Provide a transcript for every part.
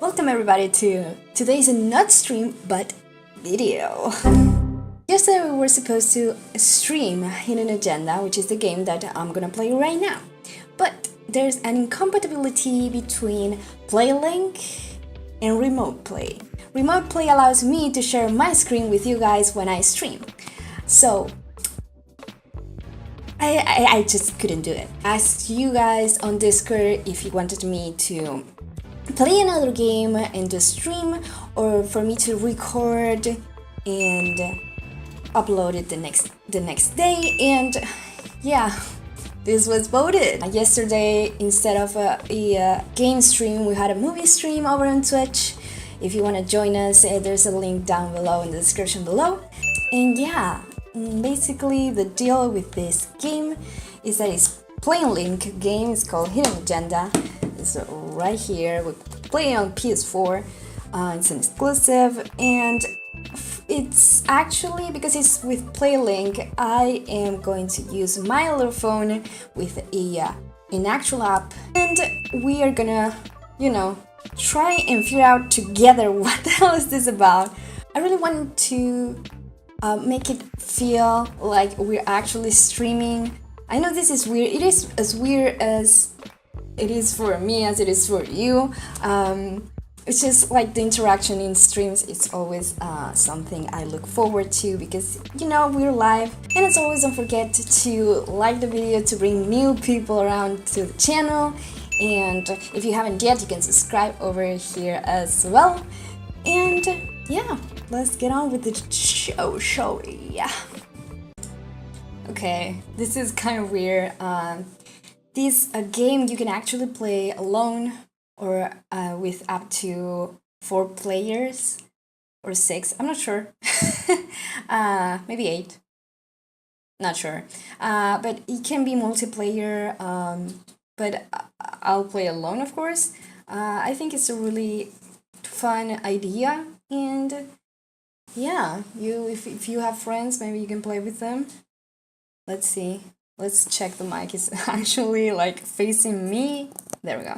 Welcome everybody to today's not stream but video. Yesterday we were supposed to stream Hidden Agenda, which is the game that I'm gonna play right now. But there's an incompatibility between PlayLink and Remote Play. Remote Play allows me to share my screen with you guys when I stream. So I just couldn't do it. I asked you guys on Discord if you wanted me to play another game and to stream, or for me to record and upload it the next day, and yeah, this was voted. Yesterday, instead of a game stream, we had a movie stream over on Twitch. If you want to join us, there's a link down below in the description below. And yeah, basically the deal with this game is that it's PlayLink game. It's called Hidden Agenda. It's right here. We play it on PS4. It's an exclusive, and it's actually, because it's with PlayLink, I am going to use my little phone with an actual app, and we are gonna, try and figure out together what the hell is this about. I really want to make it feel like we're actually streaming. I know this is weird. It is as weird as it is for me as it is for you. It's just like the interaction in streams. It's always something I look forward to because, we're live. And as always, don't forget to like the video to bring new people around to the channel. And if you haven't yet, you can subscribe over here as well. And yeah, let's get on with the show, shall we? Yeah. Okay, this is kind of weird. This a game you can actually play alone or with up to 4 players or 6. I'm not sure. Maybe 8. Not sure. But it can be multiplayer. But I'll play alone, of course. I think it's a really fun idea, and yeah, if you have friends, maybe you can play with them. Let's see. Let's check the mic is actually like facing me. There we go.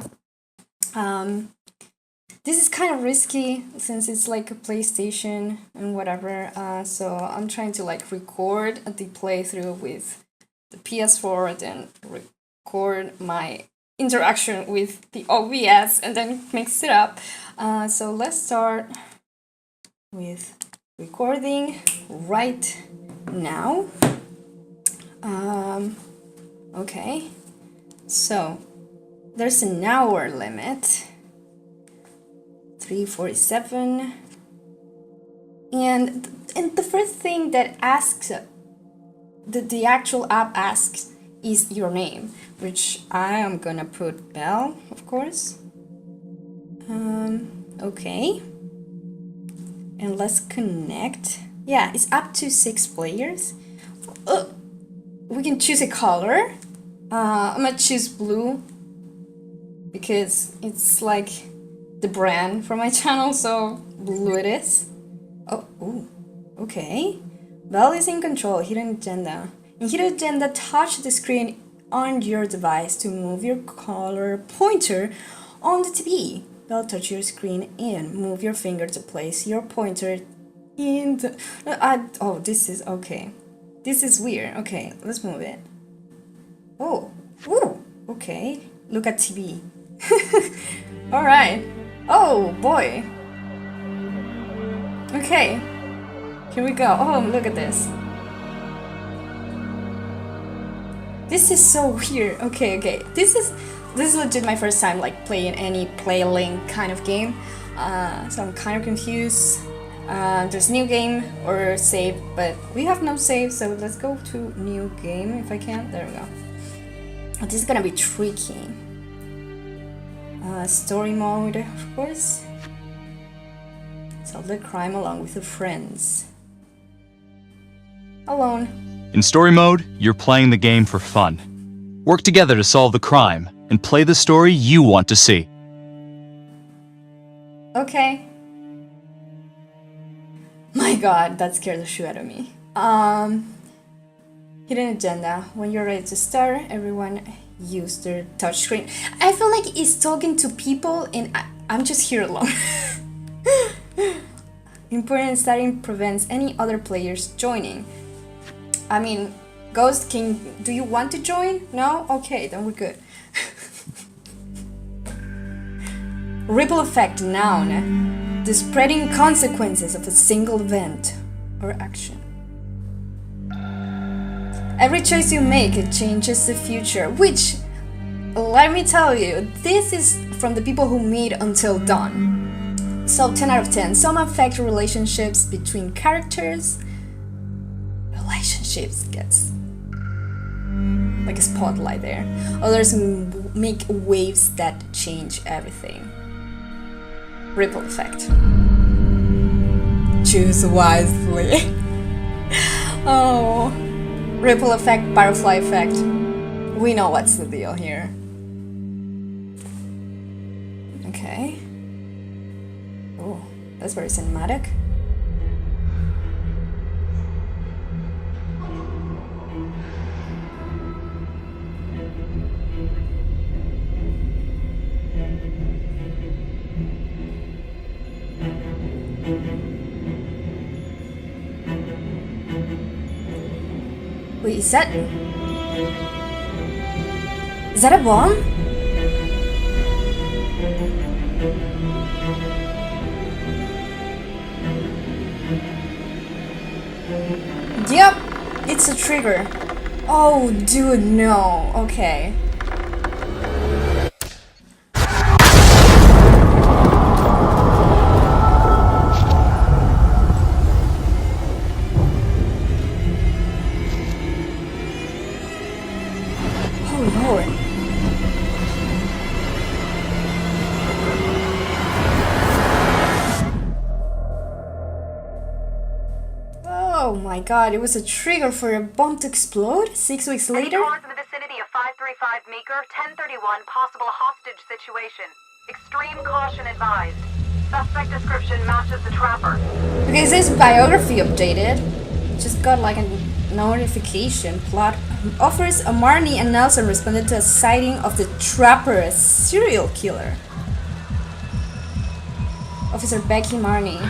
This is kind of risky since it's like a PlayStation and whatever. So I'm trying to like record the playthrough with the PS4, then record my interaction with the OBS, and then mix it up. So let's start with recording right now. Okay, so there's an hour limit, 3:47, and the first thing that asks, the actual app asks, is your name, which I am gonna put Belle, of course. Okay, and let's connect. Yeah, it's up to 6 players. We can choose a color. I'm gonna choose blue because it's like the brand for my channel, so blue it is. Ooh, okay. Belle is in control. Hidden Agenda. In Hidden Agenda, touch the screen on your device to move your color pointer on the TV. Belle, touch your screen and move your finger to place your pointer in the... this is... okay. This is weird. Okay, let's move it. Oh, ooh, okay. Look at TV. Alright. Oh, boy. Okay. Here we go. Oh, look at this. This is so weird. Okay. This is legit my first time like playing any PlayLink kind of game. So I'm kind of confused. There's new game or save, but we have no save, so let's go to new game if I can. There we go. This is gonna be tricky. Story mode, of course. Solve the crime along with your friends. Alone. In story mode, you're playing the game for fun. Work together to solve the crime and play the story you want to see. Okay. My god, that scared the shit out of me. Hidden Agenda. When you're ready to start, everyone use their touchscreen. I feel like it's talking to people, and I'm just here alone. Important starting prevents any other players joining. I mean, Ghost King, do you want to join? No? Okay, then we're good. Ripple effect, noun. The spreading consequences of a single event or action. Every choice you make, it changes the future, which, let me tell you, this is from the people who made Until Dawn. So 10 out of 10. Some affect relationships between characters. Relationships gets like a spotlight there. Others make waves that change everything. Ripple effect. Choose wisely. Oh. Ripple effect, butterfly effect. We know what's the deal here. Okay. Oh, that's very cinematic. Wait, is that a bomb? Yep, it's a trigger. Oh, dude, no. Okay. Oh my god, it was a trigger for a bomb to explode 6 weeks later? Any cars in the vicinity of 535 Meeker, 1031, possible hostage situation. Extreme caution advised. Suspect description matches the trapper. Okay, it says biography updated. Just got like a notification. Plot offers Marnie and Nelson responded to a sighting of the trapper, a serial killer. Officer Becky Marnie,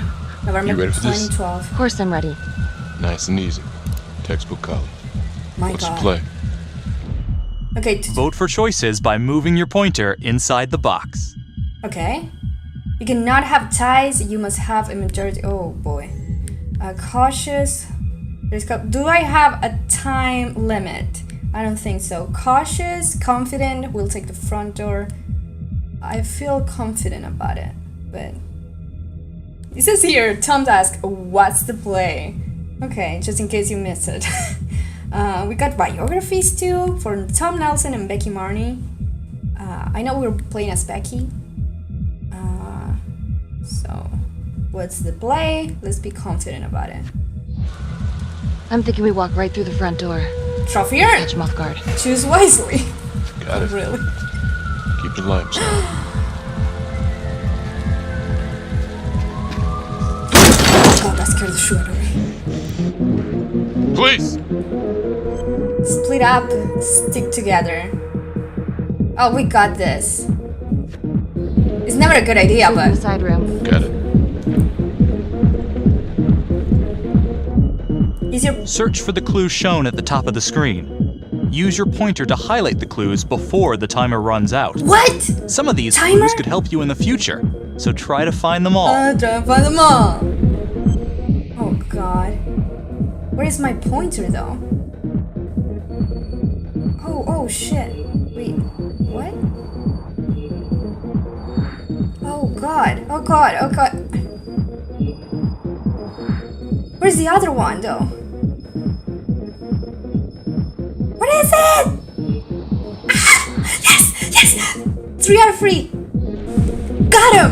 November 2012. Of course I'm ready. Nice and easy. Textbook college. My What's god. the play? Okay. Vote for choices by moving your pointer inside the box. Okay. You cannot have ties. You must have a majority. Oh boy. Cautious. Do I have a time limit? I don't think so. Cautious, confident. We'll take the front door. I feel confident about it, but it says here. Tom asks, "What's the play?" Okay, just in case you missed it. We got biographies too for Tom Nelson and Becky Marnie. I know we're playing as Becky. So, what's the play? Let's be confident about it. I'm thinking we walk right through the front door. Trophy earned! Catch him off guard. Choose wisely. Got it. Really? Keep the lights on. Oh, that scared the shit out of me. Please! Split up, stick together. Oh, we got this. It's never a good idea, In the but... side room. Got it. Is your... Search for the clues shown at the top of the screen. Use your pointer to highlight the clues before the timer runs out. What? Some of these Timer? clues could help you in the future, so try to find them all. Trying to find them all. Oh god. Where is my pointer though? Oh shit. Wait, what? Oh god. Where's the other one though? What is it? Ah! Yes! 3 out of 3. Got him!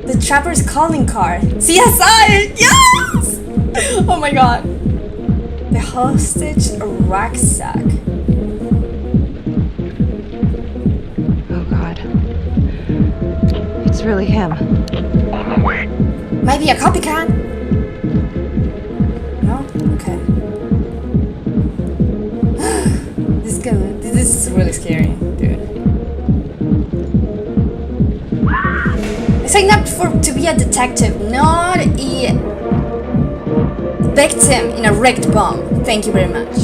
The Trapper's calling card. CSI! Yes! Oh my god. The hostage rucksack. Oh god. It's really him. On the way. Might be a copycat. No? Okay. This is really scary, dude. signed up to be a detective, not a victim in a wrecked bomb. Thank you very much.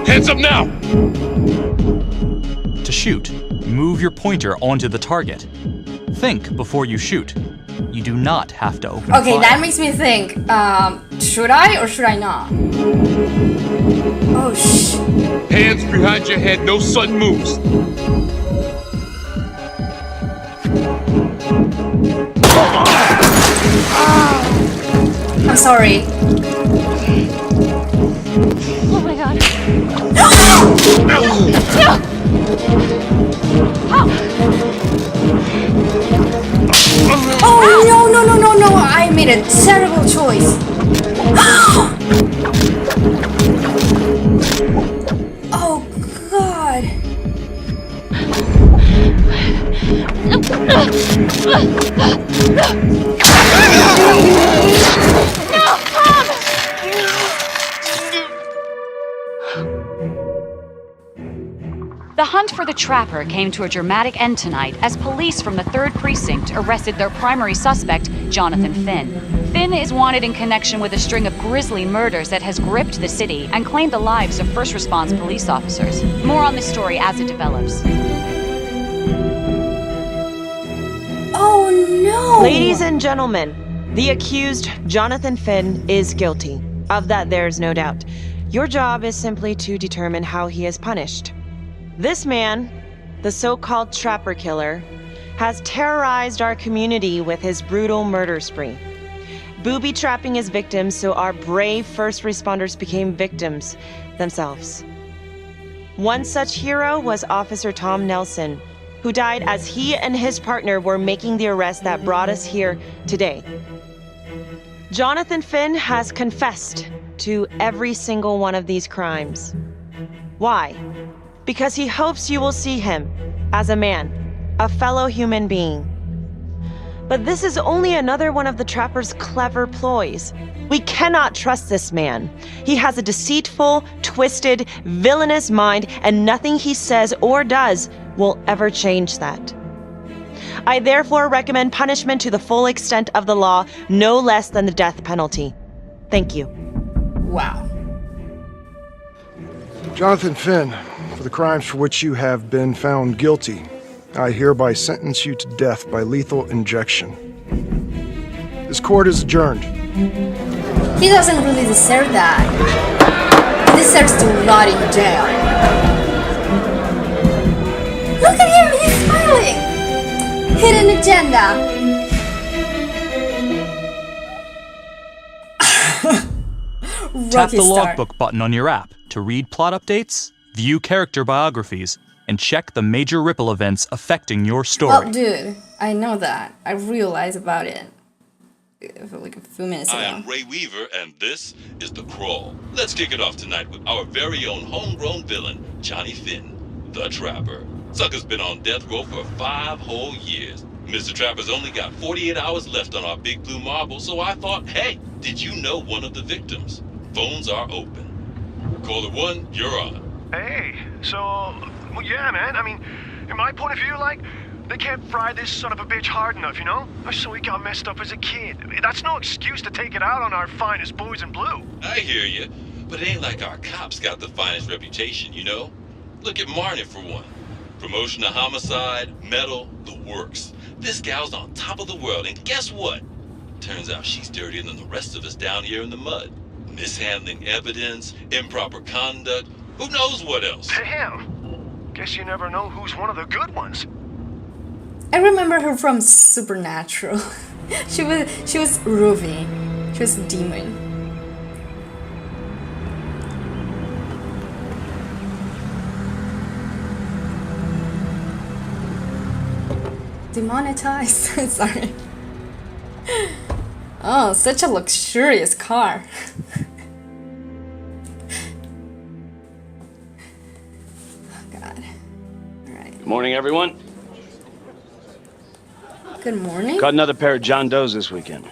Hands up now! To shoot, move your pointer onto the target. Think before you shoot. You do not have to open Okay, fire. that makes me think, should I or should I not? Oh, Hands behind your head, no sudden moves. I'm sorry. Oh my god. Oh, no, I made a terrible choice. Oh, God. The hunt for the Trapper came to a dramatic end tonight as police from the 3rd Precinct arrested their primary suspect, Jonathan Finn. Finn is wanted in connection with a string of grisly murders that has gripped the city and claimed the lives of first response police officers. More on this story as it develops. Oh, no. Ladies and gentlemen, the accused, Jonathan Finn, is guilty. Of that, there's no doubt. Your job is simply to determine how he is punished. This man, the so-called Trapper Killer, has terrorized our community with his brutal murder spree, booby-trapping his victims so our brave first responders became victims themselves. One such hero was Officer Tom Nelson, who died as he and his partner were making the arrest that brought us here today. Jonathan Finn has confessed to every single one of these crimes. Why? Because he hopes you will see him as a man, a fellow human being. But this is only another one of the Trapper's clever ploys. We cannot trust this man. He has a deceitful, twisted, villainous mind, and nothing he says or does will ever change that. I therefore recommend punishment to the full extent of the law, no less than the death penalty. Thank you. Wow. Jonathan Finn, for the crimes for which you have been found guilty, I hereby sentence you to death by lethal injection. This court is adjourned. He doesn't really deserve that. He deserves to rot in jail. Look at him, he's smiling! Hidden agenda. Tap the Rocky Star. logbook button on your app to read plot updates, view character biographies, and check the major ripple events affecting your story. Oh, dude, I know that. I realized about it like a few minutes ago. I am Ray Weaver, and this is The Crawl. Let's kick it off tonight with our very own homegrown villain, Johnny Finn, the Trapper. Sucker's been on death row for 5 whole years. Mr. Trapper's only got 48 hours left on our big blue marble, so I thought, hey, did you know one of the victims? Phones are open. Caller 1, you're on. Hey, so, well, yeah, man, I mean, in my point of view, like, they can't fry this son of a bitch hard enough, you know? So he got messed up as a kid. That's no excuse to take it out on our finest boys in blue. I hear you, but it ain't like our cops got the finest reputation, you know? Look at Marnie for one. Promotion to homicide, medal, the works. This gal's on top of the world, and guess what? Turns out she's dirtier than the rest of us down here in the mud. Mishandling evidence, improper conduct, who knows what else? Damn. Guess you never know who's one of the good ones. I remember her from Supernatural. she was Ruby. She was a demon. Demonetized. Sorry. Oh, such a luxurious car. Morning, everyone. Good morning. Caught another pair of John Does this weekend.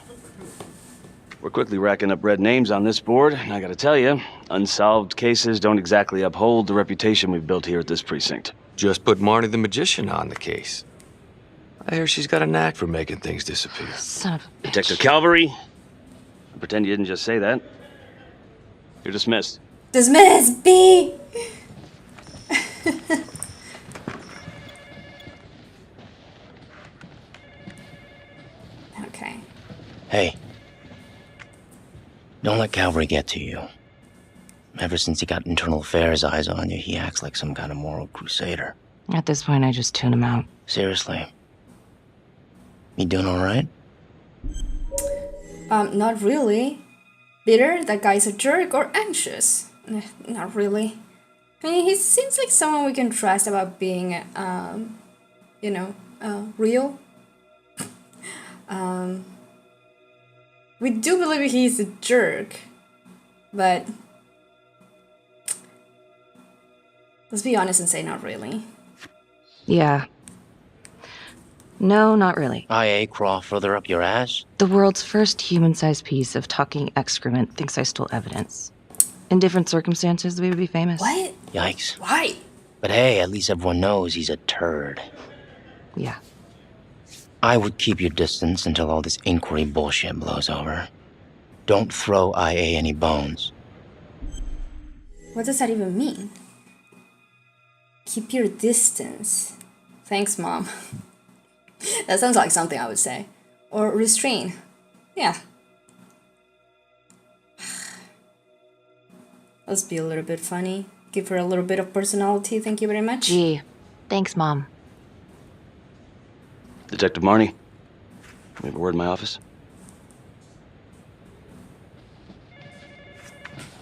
We're quickly racking up red names on this board, and I gotta tell you, unsolved cases don't exactly uphold the reputation we've built here at this precinct. Just put Marnie the Magician on the case. I hear she's got a knack for making things disappear. Son of a bitch. Detective Calvary, pretend you didn't just say that. You're dismissed. Dismiss, B! Okay. Hey. Don't let Calvary get to you. Ever since he got internal affairs eyes on you, he acts like some kind of moral crusader. At this point, I just tune him out. Seriously. You doing all right? Not really. Bitter? That guy's a jerk, or anxious? Not really. I mean, he seems like someone we can trust about being, real. We do believe he's a jerk, but let's be honest and say not really. Yeah. No, not really. IA crawl further up your ass? The world's first human-sized piece of talking excrement thinks I stole evidence. In different circumstances, we would be famous. What? Yikes. Why? But hey, at least everyone knows he's a turd. Yeah. I would keep your distance until all this inquiry bullshit blows over. Don't throw IA any bones. What does that even mean? Keep your distance. Thanks, Mom. That sounds like something I would say. Or restrain. Yeah. Let's be a little bit funny. Give her a little bit of personality. Thank you very much. Gee. Thanks, Mom. Detective Marnie, we have a word in my office.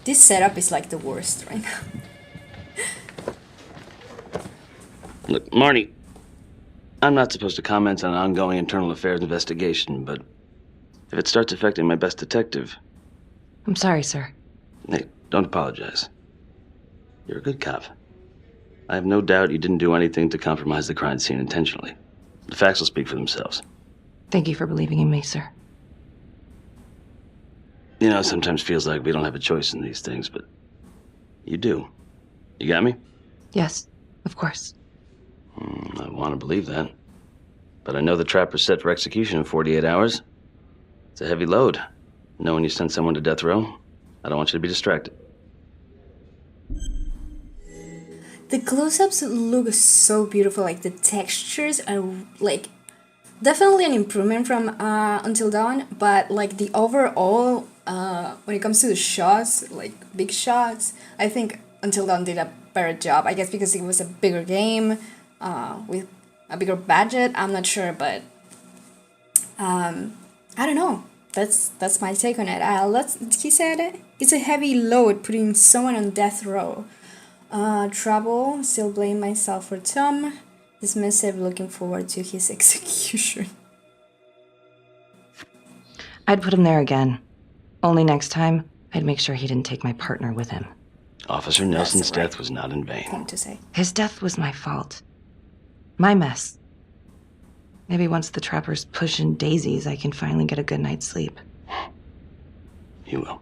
This setup is like the worst right now. Look, Marnie, I'm not supposed to comment on an ongoing internal affairs investigation, but if it starts affecting my best detective... I'm sorry, sir. Hey, don't apologize. You're a good cop. I have no doubt you didn't do anything to compromise the crime scene intentionally. The facts will speak for themselves. Thank you for believing in me, sir. You know, it sometimes feels like we don't have a choice in these things, but you do. You got me? Yes, of course. I want to believe that. But I know the trapper's set for execution in 48 hours. It's a heavy load. Knowing you sent someone to death row, I don't want you to be distracted. The close-ups look so beautiful. Like, the textures are, like, definitely an improvement from Until Dawn. But, like, the overall, when it comes to the shots, like, big shots, I think Until Dawn did a better job. I guess because it was a bigger game, with a bigger budget. I'm not sure, but I don't know. That's my take on it. He said it's a heavy load putting someone on death row. Trouble, still blame myself for Tom. Dismissive, looking forward to his execution. I'd put him there again. Only next time, I'd make sure he didn't take my partner with him. Officer Nelson's death was not in vain. Thing to say. His death was my fault. My mess. Maybe once the trapper's pushing daisies, I can finally get a good night's sleep. You will.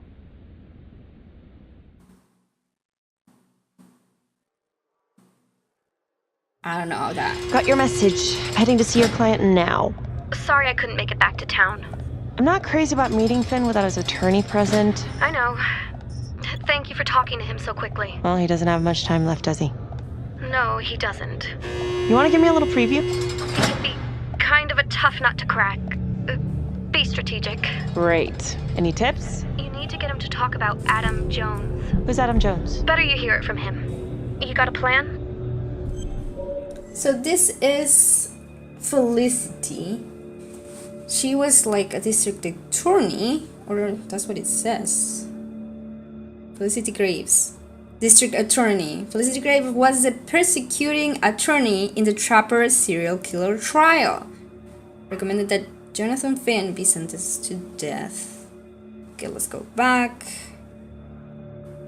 I don't know that. Got your message. Heading to see your client now. Sorry I couldn't make it back to town. I'm not crazy about meeting Finn without his attorney present. I know. Thank you for talking to him so quickly. Well, he doesn't have much time left, does he? No, he doesn't. You want to give me a little preview? It can be kind of a tough nut to crack. Be strategic. Great. Any tips? You need to get him to talk about Adam Jones. Who's Adam Jones? Better you hear it from him. You got a plan? So this is Felicity. She was like a district attorney, or that's what it says. Felicity Graves, district attorney. Felicity Graves was the persecuting attorney in the Trapper serial killer trial. Recommended that Jonathan Finn be sentenced to death. Okay, let's go back.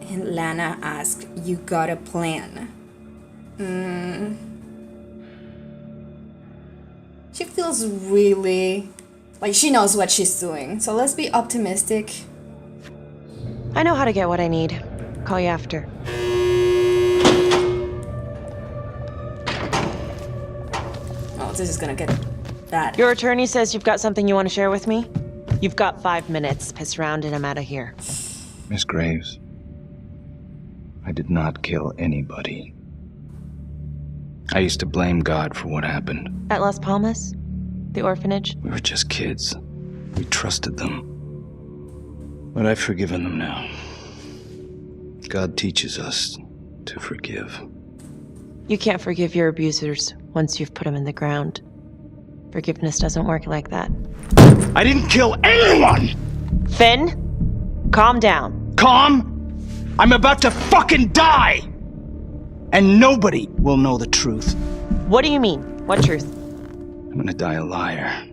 And Lana asked, "You got a plan?" She feels really like she knows what she's doing. So let's be optimistic. I know how to get what I need. Call you after. Oh, this is gonna get bad. Your attorney says you've got something you want to share with me? You've got 5 minutes. Piss around and I'm out of here. Miss Graves, I did not kill anybody. I used to blame God for what happened. At Las Palmas? The orphanage? We were just kids. We trusted them. But I've forgiven them now. God teaches us to forgive. You can't forgive your abusers once you've put them in the ground. Forgiveness doesn't work like that. I didn't kill anyone! Finn, calm down. Calm? I'm about to fucking die! And nobody will know the truth. What do you mean? What truth? I'm gonna die a liar.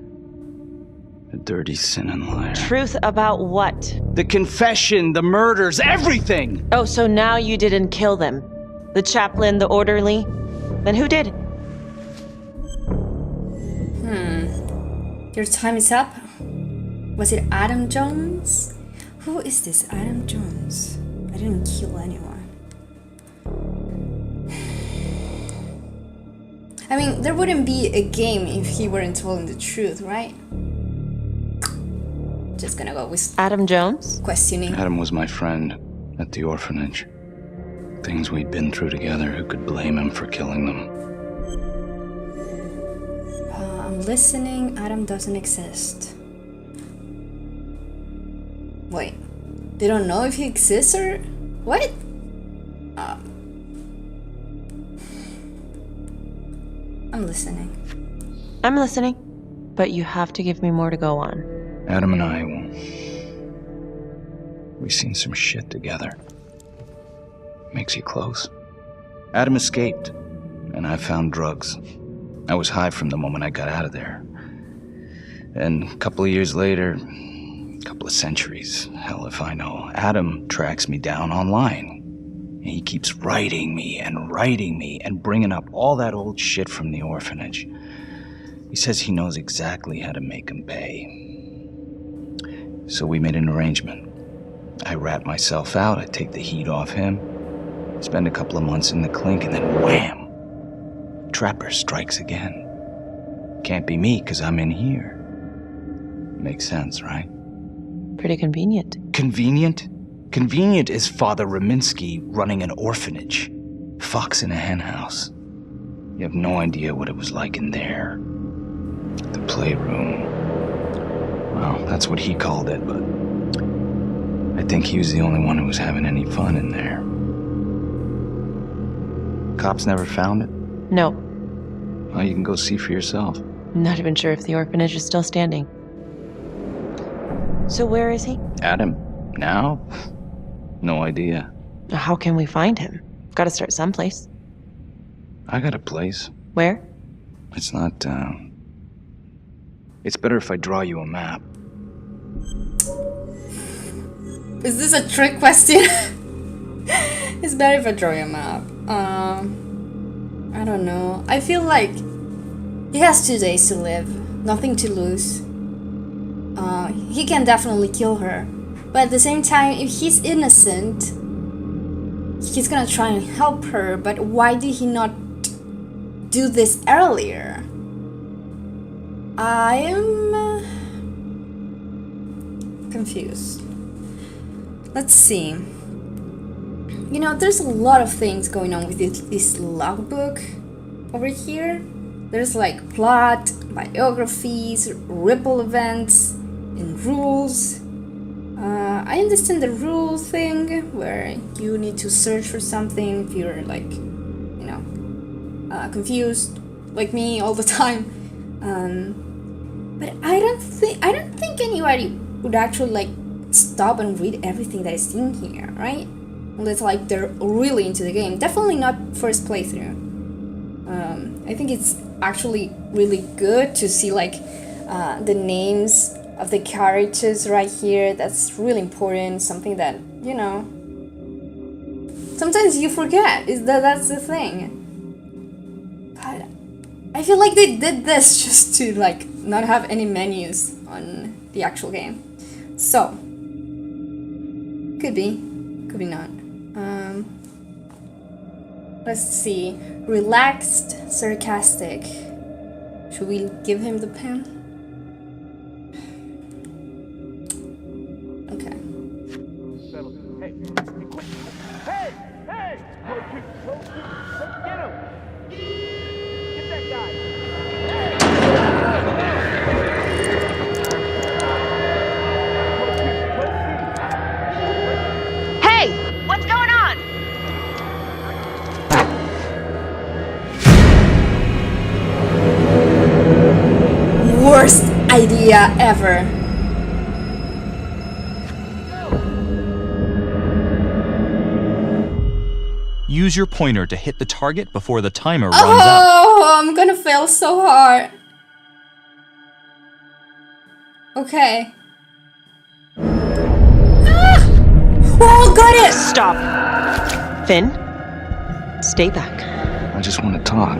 A dirty, sinning liar. Truth about what? The confession, the murders, everything! Oh, so now you didn't kill them? The chaplain, the orderly? Then who did? Your time is up. Was it Adam Jones? Who is this Adam Jones? I didn't kill anyone. I mean, there wouldn't be a game if he weren't telling the truth, right? Just gonna go with Adam Jones? Questioning. Adam was my friend at the orphanage. Things we'd been through together, who could blame him for killing them? I'm listening. Adam doesn't exist. Wait, they don't know if he exists or what? I'm listening. I'm listening, but you have to give me more to go on. Adam and I, we've seen some shit together. Makes you close. Adam escaped, and I found drugs. I was high from the moment I got out of there. And a couple of years later, a couple of centuries, hell if I know, Adam tracks me down online. And he keeps writing me and bringing up all that old shit from the orphanage. He says he knows exactly how to make him pay. So we made an arrangement. I rat myself out, I take the heat off him, spend a couple of months in the clink, and then wham! Trapper strikes again. Can't be me, because I'm in here. Makes sense, right? Pretty convenient. Convenient? Convenient is Father Raminsky running an orphanage. Fox in a hen house. You have no idea what it was like in there. The playroom. Well, that's what he called it, but I think he was the only one who was having any fun in there. Cops never found it? No. Well, you can go see for yourself. Not even sure if the orphanage is still standing. So where is he? Adam? Now? No idea. How can we find him? Gotta start someplace. I got a place. Where? It's not, It's better if I draw you a map. Is this a trick question? It's better if I draw you a map. I don't know. I feel like he has 2 days to live. Nothing to lose. He can definitely kill her. But at the same time, if he's innocent, he's gonna try and help her. But why did he not do this earlier? I am confused. Let's see. You know, there's a lot of things going on with this logbook over here. There's like plot, biographies, ripple events, and rules. I understand the rule thing where you need to search for something if you're like, you know, confused like me all the time. But I don't think anybody would actually like stop and read everything that is in here, right? Unless like they're really into the game. Definitely not first playthrough. I think it's actually really good to see like the names of the characters right here. That's really important. Something that, you know, sometimes you forget. That's the thing. But I feel like they did this just to like not have any menus on the actual game. So could be not. Let's see. Relaxed, sarcastic. Should we give him the pen? Okay. Hey! Hey! Get him! Get that guy! Hey! What's going on? Worst idea ever. Use your pointer to hit the target before the timer runs out. Oh, I'm gonna fail so hard. Okay. Ah! Oh, got it! Stop. Finn, stay back. I just want to talk.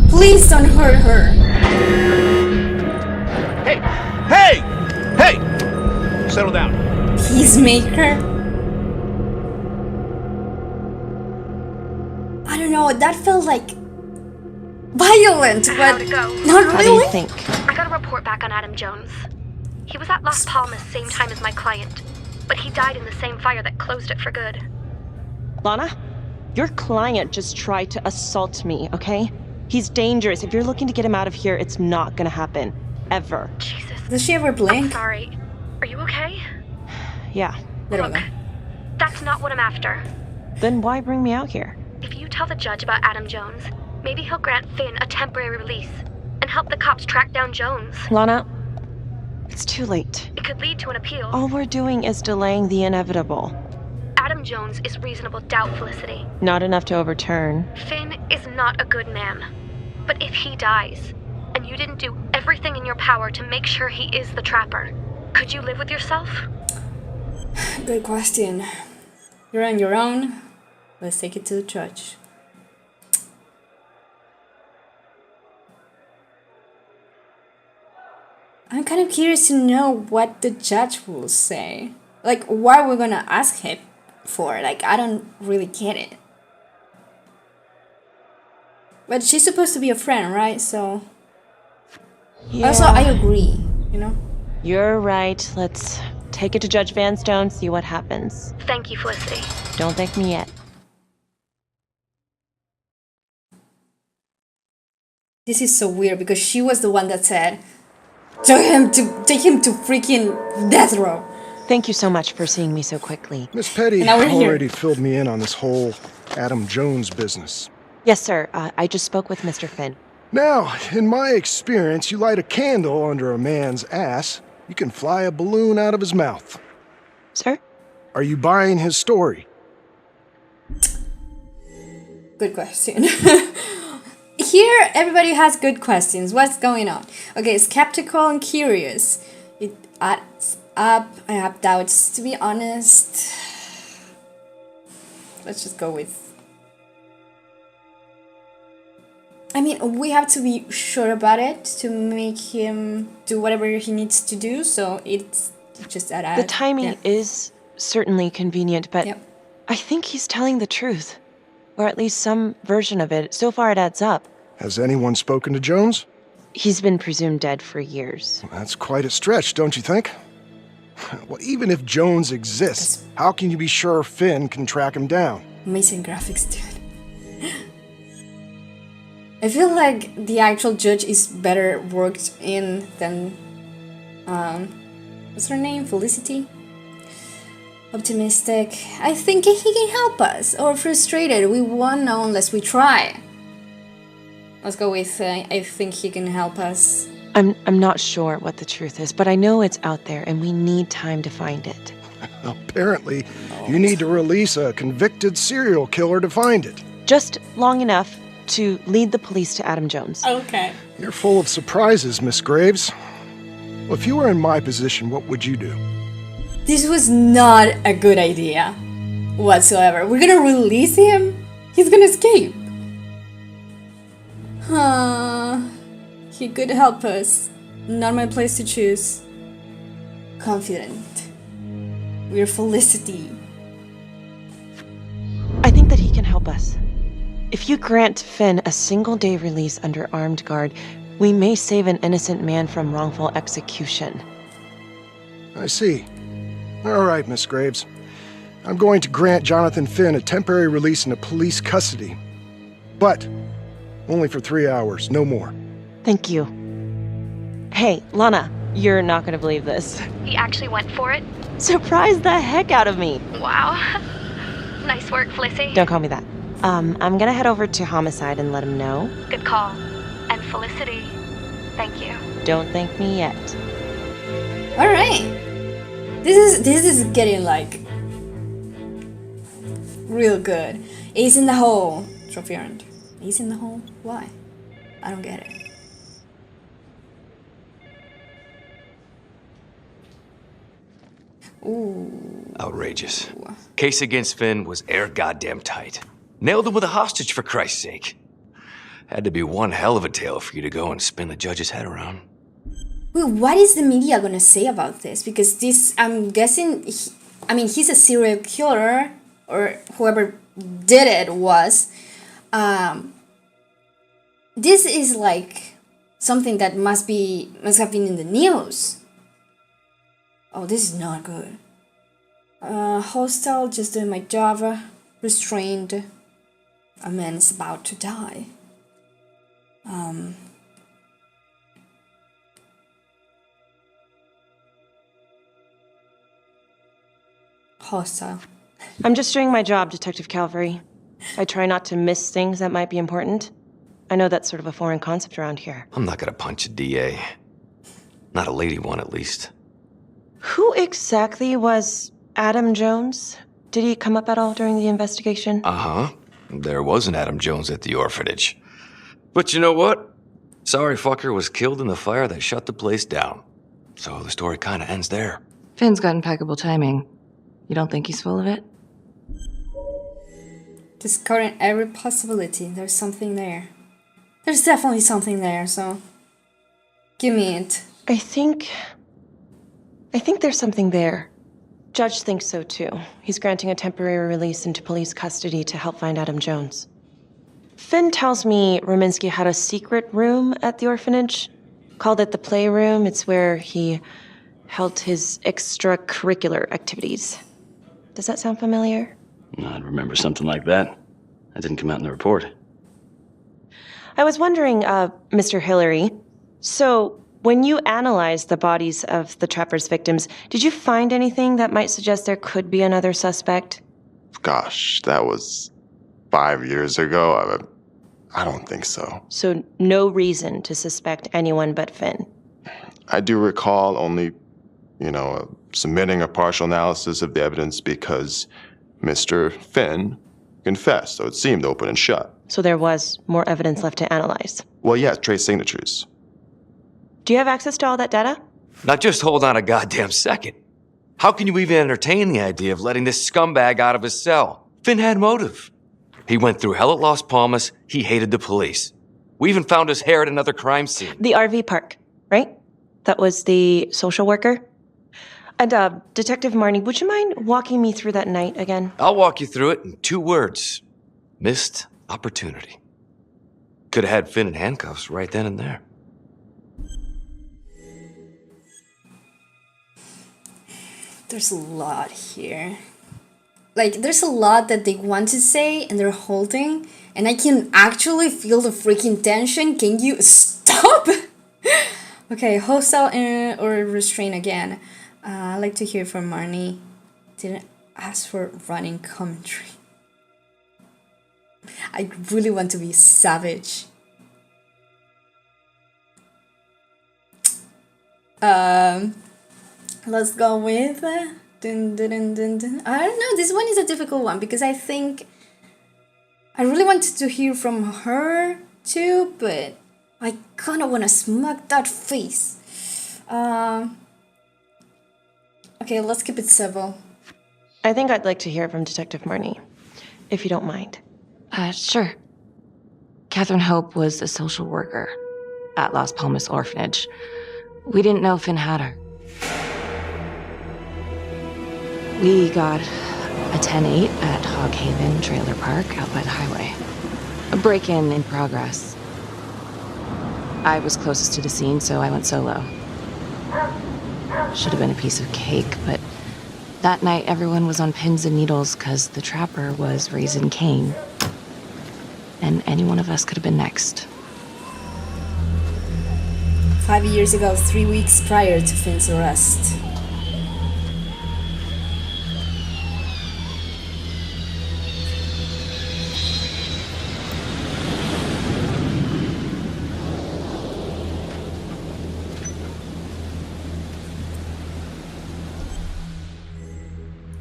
Please don't hurt her. Hey! Hey! Hey! Settle down. Peacemaker? I don't know, that felt like violent, How'd but it go? not How do you really. think? I got a report back on Adam Jones. He was at Las Palmas same time as my client, but he died in the same fire that closed it for good. Lana, your client just tried to assault me, okay? He's dangerous. If you're looking to get him out of here, it's not gonna happen. Ever. Jesus. Does she ever I'm blink? sorry. Are you okay? Yeah. Look, that's not what I'm after. Then why bring me out here? If you tell the judge about Adam Jones, maybe he'll grant Finn a temporary release and help the cops track down Jones. Lana, it's too late. It could lead to an appeal. All we're doing is delaying the inevitable. Adam Jones is reasonable doubt, Felicity. Not enough to overturn. Finn is not a good man. But if he dies, and you didn't do everything in your power to make sure he is the trapper, could you live with yourself? Good question. You're on your own. Let's take it to the judge. I'm kind of curious to know what the judge will say. Like, what we're gonna ask him for. Like, I don't really get it. But she's supposed to be a friend, right? So... Yeah. Also, I agree, you know? You're right. Let's take it to Judge Vanstone, see what happens. Thank you, Felicity. Don't thank me yet. This is so weird because she was the one that said, take him to freaking death row. Thank you so much for seeing me so quickly. Miss Petty Now we're here. already filled me in on this whole Adam Jones business. Yes, sir. I just spoke with Mr. Finn. Now, in my experience, you light a candle under a man's ass, you can fly a balloon out of his mouth. Sir? Are you buying his story? Good question. Here, everybody has good questions. What's going on? Okay, skeptical and curious. It adds up. I have doubts, to be honest. Let's just go with... I mean, we have to be sure about it to make him do whatever he needs to do, so it's just that. The timing is certainly convenient, but I think he's telling the truth. Or at least some version of it. So far it adds up. Has anyone spoken to Jones? He's been presumed dead for years. That's quite a stretch, don't you think? Well, even if Jones exists, how can you be sure Finn can track him down? Amazing graphics, dude. I feel like the actual judge is better worked in than, what's her name? Felicity? Optimistic. I think he can help us. Or frustrated. We won't know unless we try. Let's go with, I think he can help us. I'm not sure what the truth is, but I know it's out there and we need time to find it. Apparently, you need to release a convicted serial killer to find it. Just long enough to lead the police to Adam Jones. Okay. You're full of surprises, Miss Graves. Well, if you were in my position, what would you do? This was not a good idea whatsoever. We're gonna release him? He's gonna escape. He could help us. Not my place to choose. Confident. We're Felicity. I think that he can help us. If you grant Finn a single-day release under armed guard, we may save an innocent man from wrongful execution. I see. All right, Miss Graves. I'm going to grant Jonathan Finn a temporary release into police custody. But only for 3 hours, no more. Thank you. Hey, Lana, you're not gonna believe this. He actually went for it? Surprised the heck out of me. Wow. Nice work, Felicity. Don't call me that. I'm gonna head over to Homicide and let him know. Good call. And Felicity, thank you. Don't thank me yet. Alright. This is getting like real good. Ace in the hole. Trophy earned. Ace in the hole? Why? I don't get it. Ooh. Outrageous. Case against Finn was air goddamn tight. Nailed him with a hostage, for Christ's sake. Had to be one hell of a tale for you to go and spin the judge's head around. Well, what is the media gonna say about this? Because this, I'm guessing, he's a serial killer, or whoever did it was. This is like something that must have been in the news. Oh, this is not good. Hostile, just doing my job. Restrained. A man is about to die. Hostile. I'm just doing my job, Detective Calvary. I try not to miss things that might be important. I know that's sort of a foreign concept around here. I'm not gonna punch a DA. Not a lady one, at least. Who exactly was Adam Jones? Did he come up at all during the investigation? Uh-huh. There was an Adam Jones at the orphanage. But you know what? Sorry fucker was killed in the fire that shut the place down. So the story kinda ends there. Finn's got impeccable timing. You don't think he's full of it? Discarding every possibility. There's something there. There's definitely something there, so give me it. I think there's something there. Judge thinks so too. He's granting a temporary release into police custody to help find Adam Jones. Finn tells me Rominsky had a secret room at the orphanage. Called it the playroom. It's where he held his extracurricular activities. Does that sound familiar? I'd remember something like that. That didn't come out in the report. I was wondering, Mr. Hillary, so when you analyzed the bodies of the Trapper's victims, did you find anything that might suggest there could be another suspect? Gosh, that was 5 years ago. I don't think so. So no reason to suspect anyone but Finn? I do recall only, submitting a partial analysis of the evidence because Mr. Finn confessed, so it seemed open and shut. So there was more evidence left to analyze? Well, yeah, trace signatures. Do you have access to all that data? Now just hold on a goddamn second. How can you even entertain the idea of letting this scumbag out of his cell? Finn had motive. He went through hell at Las Palmas. He hated the police. We even found his hair at another crime scene. The RV park, right? That was the social worker? And, Detective Marnie, would you mind walking me through that night again? I'll walk you through it in 2 words. Missed opportunity. Could have had Finn in handcuffs right then and there. There's a lot here. Like, there's a lot that they want to say and they're holding, and I can actually feel the freaking tension. Can you stop? Okay, hostile or restrain again. I'd like to hear from Marnie. Didn't ask for running commentary. I really want to be savage. Let's go with dun, dun, dun, dun, dun. I don't know, this one is a difficult one because I think I really wanted to hear from her too, but I kind of want to smack that face. Okay, let's keep it civil. I think I'd like to hear from Detective Marnie, if you don't mind. Sure. Catherine Hope was a social worker at Las Palmas Orphanage. We didn't know Finn had her. We got a 10-8 at Hog Haven Trailer Park out by the highway. A break-in in progress. I was closest to the scene, so I went solo. Should have been a piece of cake, but that night everyone was on pins and needles because the trapper was raising Cain. And any one of us could have been next. 5 years ago, 3 weeks prior to Finn's arrest.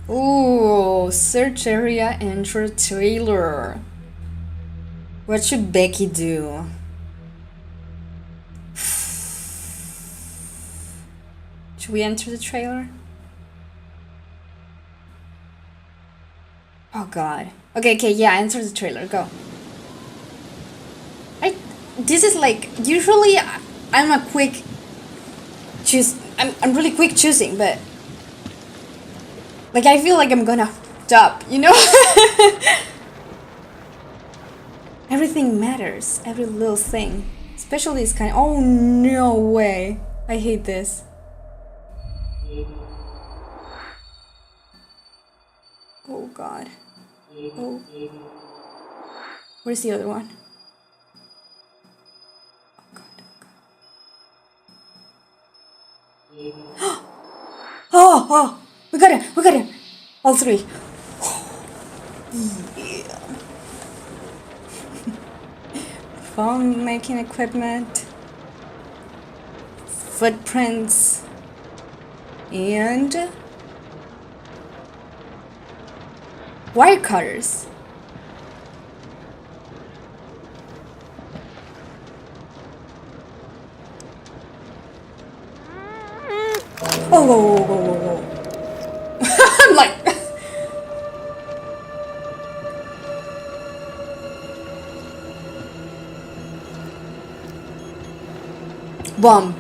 Ooh, search area enter trailer. What should Becky do? Should we enter the trailer? Oh god. Okay, yeah, enter the trailer, go. This is like, usually I'm a quick I'm really quick choosing, but like I feel like I'm gonna stop, you know? Everything matters, every little thing. Especially this kind of, oh no way. I hate this. Oh god. Oh. Where's the other one? Oh god. Oh, we got it. All three. Yeah. Phone making equipment. Footprints. And wire cutters. Oh. I'm like bomb.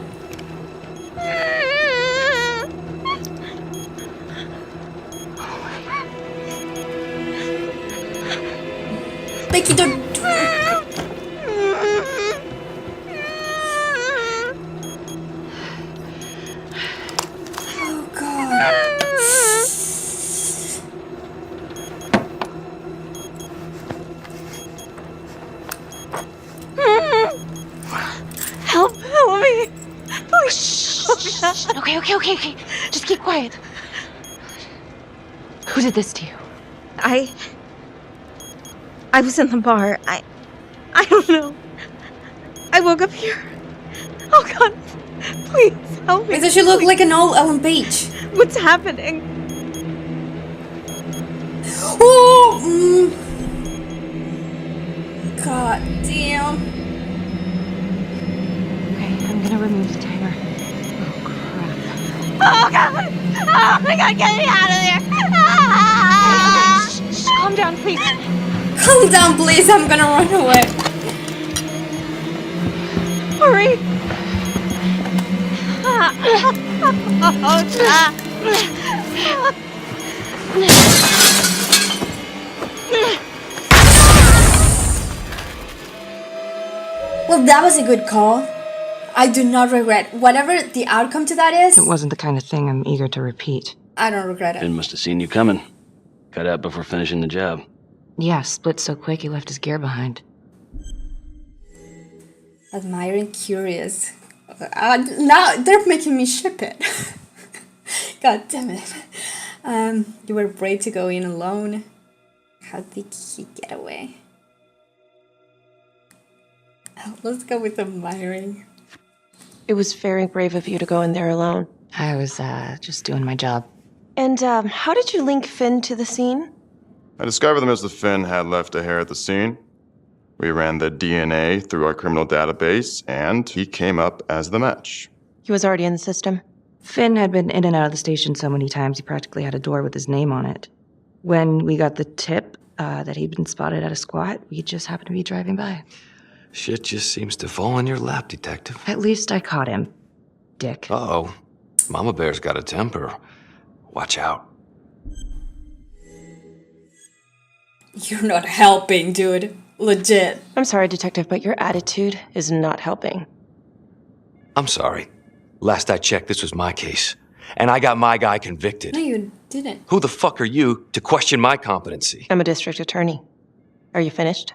Becky, don't. Oh god. Help me. Please. Shh. Okay. Just keep quiet. Who did this to you? I was in the bar. I don't know. I woke up here. Oh god. Please help me. Why does she look like an old Ellen Page? What's happening? Oh! God damn. Okay, I'm gonna remove the timer. Oh god! Oh my god, get me out of there! Okay, shh, calm down, please. Calm down, please. I'm gonna run away. Hurry! Well, that was a good call. I do not regret whatever the outcome to that is. It wasn't the kind of thing I'm eager to repeat. I don't regret it. Finn must have seen you coming. Got out before finishing the job. Yeah, split so quick he left his gear behind. Admiring, curious. Now they're making me ship it. God damn it. You were brave to go in alone. How did he get away? Let's go with admiring. It was very brave of you to go in there alone. I was, just doing my job. And, how did you link Finn to the scene? I discovered that Mr. Finn had left a hair at the scene. We ran the DNA through our criminal database, and he came up as the match. He was already in the system. Finn had been in and out of the station so many times he practically had a door with his name on it. When we got the tip that he'd been spotted at a squat, we just happened to be driving by. Shit just seems to fall in your lap, Detective. At least I caught him, dick. Uh-oh. Mama Bear's got a temper. Watch out. You're not helping, dude. Legit. I'm sorry, Detective, but your attitude is not helping. I'm sorry. Last I checked, this was my case. And I got my guy convicted. No, you didn't. Who the fuck are you to question my competency? I'm a district attorney. Are you finished?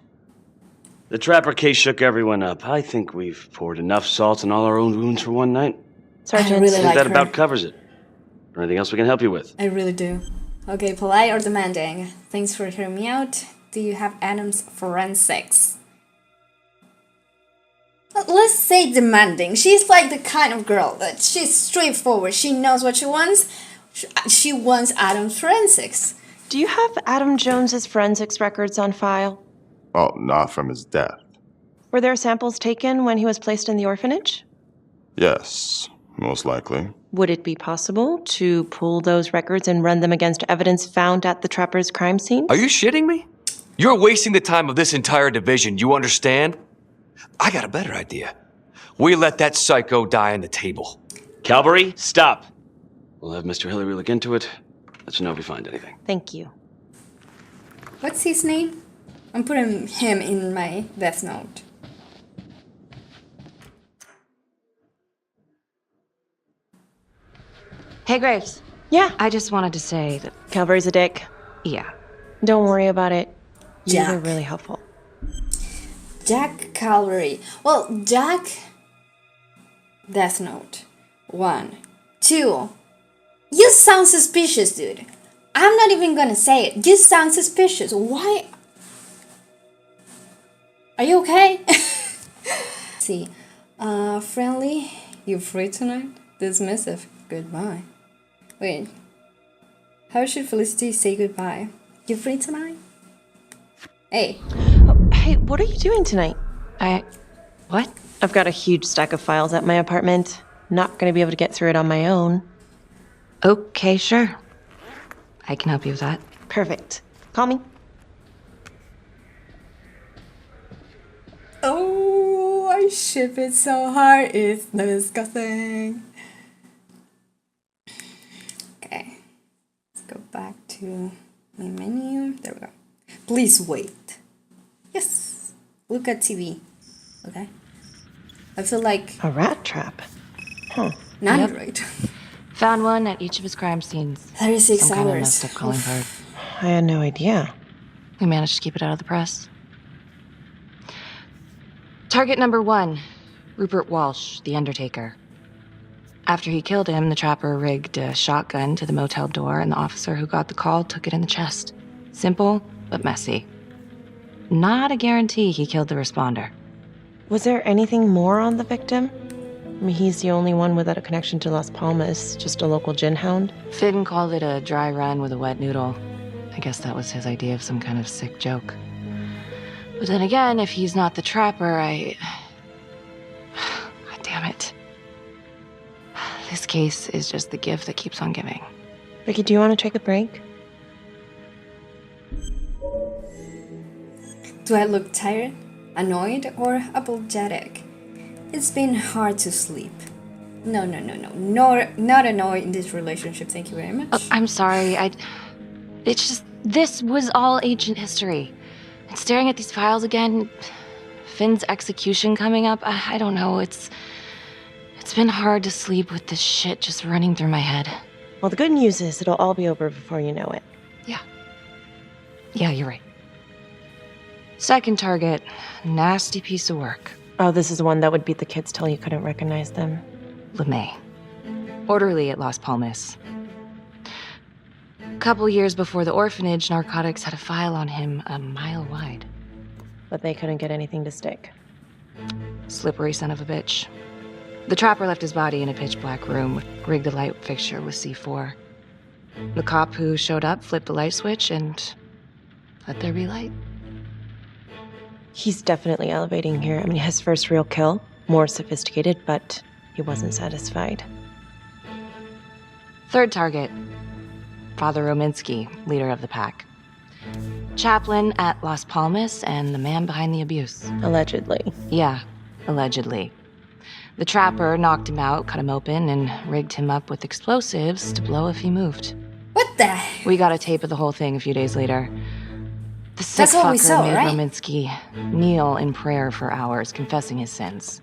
The Trapper case shook everyone up. I think we've poured enough salt in all our own wounds for one night. Sergeant, I really I think like that her. about covers it. Or anything else we can help you with? I really do. Okay, polite or demanding? Thanks for hearing me out. Do you have Adam's forensics? Let's say demanding. She's like the kind of girl that she's straightforward. She knows what she wants. She wants Adam's forensics. Do you have Adam Jones's forensics records on file? Well, not from his death. Were there samples taken when he was placed in the orphanage? Yes, most likely. Would it be possible to pull those records and run them against evidence found at the Trapper's crime scene? Are you shitting me? You're wasting the time of this entire division, you understand? I got a better idea. We let that psycho die on the table. Calvary, stop. We'll have Mr. Hillary look into it. Let you know if we find anything. Thank you. What's his name? I'm putting him in my death note. Hey, Graves. Yeah? I just wanted to say that... Calvary's a dick. Yeah. Don't worry about it. You Jack. were really helpful. Jack Calvary. Well, Jack... Death note. 1. 2. You sound suspicious, dude. I'm not even gonna say it. You sound suspicious. Why? Are you okay? See. Friendly. You free tonight? Dismissive. Goodbye. Wait. How should Felicity say goodbye? You free tonight? Hey. Oh, hey, what are you doing tonight? What? I've got a huge stack of files at my apartment. Not gonna be able to get through it on my own. Okay, sure. I can help you with that. Perfect. Call me. Oh, I ship it so hard. It's disgusting. Okay. Let's go back to my menu. There we go. Please wait. Yes. Look at TV. Okay. I feel like... A rat trap. Huh. An Android. Found one at each of his crime scenes. 36 Some kind of hours. messed up calling card. I had no idea. We managed to keep it out of the press. Target number 1, Rupert Walsh, the Undertaker. After he killed him, the Trapper rigged a shotgun to the motel door, and the officer who got the call took it in the chest. Simple, but messy. Not a guarantee he killed the responder. Was there anything more on the victim? I mean, he's the only one without a connection to Las Palmas, just a local gin hound. Finn called it a dry run with a wet noodle. I guess that was his idea of some kind of sick joke. But then again, if he's not the Trapper, God damn it. This case is just the gift that keeps on giving. Ricky, do you want to take a break? Do I look tired, annoyed, or apologetic? It's been hard to sleep. No. Not annoyed in this relationship, thank you very much. Oh, I'm sorry, it's just, this was all ancient history. And staring at these files again, Finn's execution coming up, I don't know, it's been hard to sleep with this shit just running through my head. Well, the good news is it'll all be over before you know it. Yeah, you're right. Second target, nasty piece of work. Oh, this is the one that would beat the kids till you couldn't recognize them. LeMay. Orderly at Las Palmas. A couple years before the orphanage, narcotics had a file on him a mile wide. But they couldn't get anything to stick. Slippery son of a bitch. The Trapper left his body in a pitch-black room, rigged a light fixture with C4. The cop who showed up flipped the light switch and let there be light. He's definitely elevating here. I mean, his first real kill, more sophisticated, but he wasn't satisfied. Third target, Father Rominsky, leader of the pack. Chaplain at Las Palmas and the man behind the abuse. Allegedly. Yeah, allegedly. The trapper knocked him out, cut him open, and rigged him up with explosives to blow if he moved. What the heck? We got a tape of the whole thing a few days later. The sick That's what we fucker saw, made right? Rominsky kneel in prayer for hours, confessing his sins.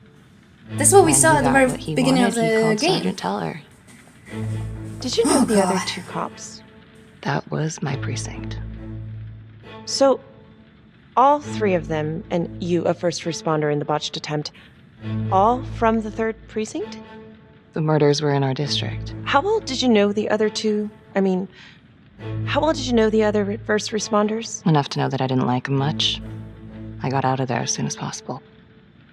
That's what we When saw he at the got very what he beginning wanted, of he the called game. Sergeant Teller. Did you know Oh, the other God. 2 cops? That was my precinct. So, all 3 of them, and you, a first responder in the botched attempt, all from the 3rd precinct? The murders were in our district. How well did you know the other 2? I mean, how well did you know the other first responders? Enough to know that I didn't like him much. I got out of there as soon as possible.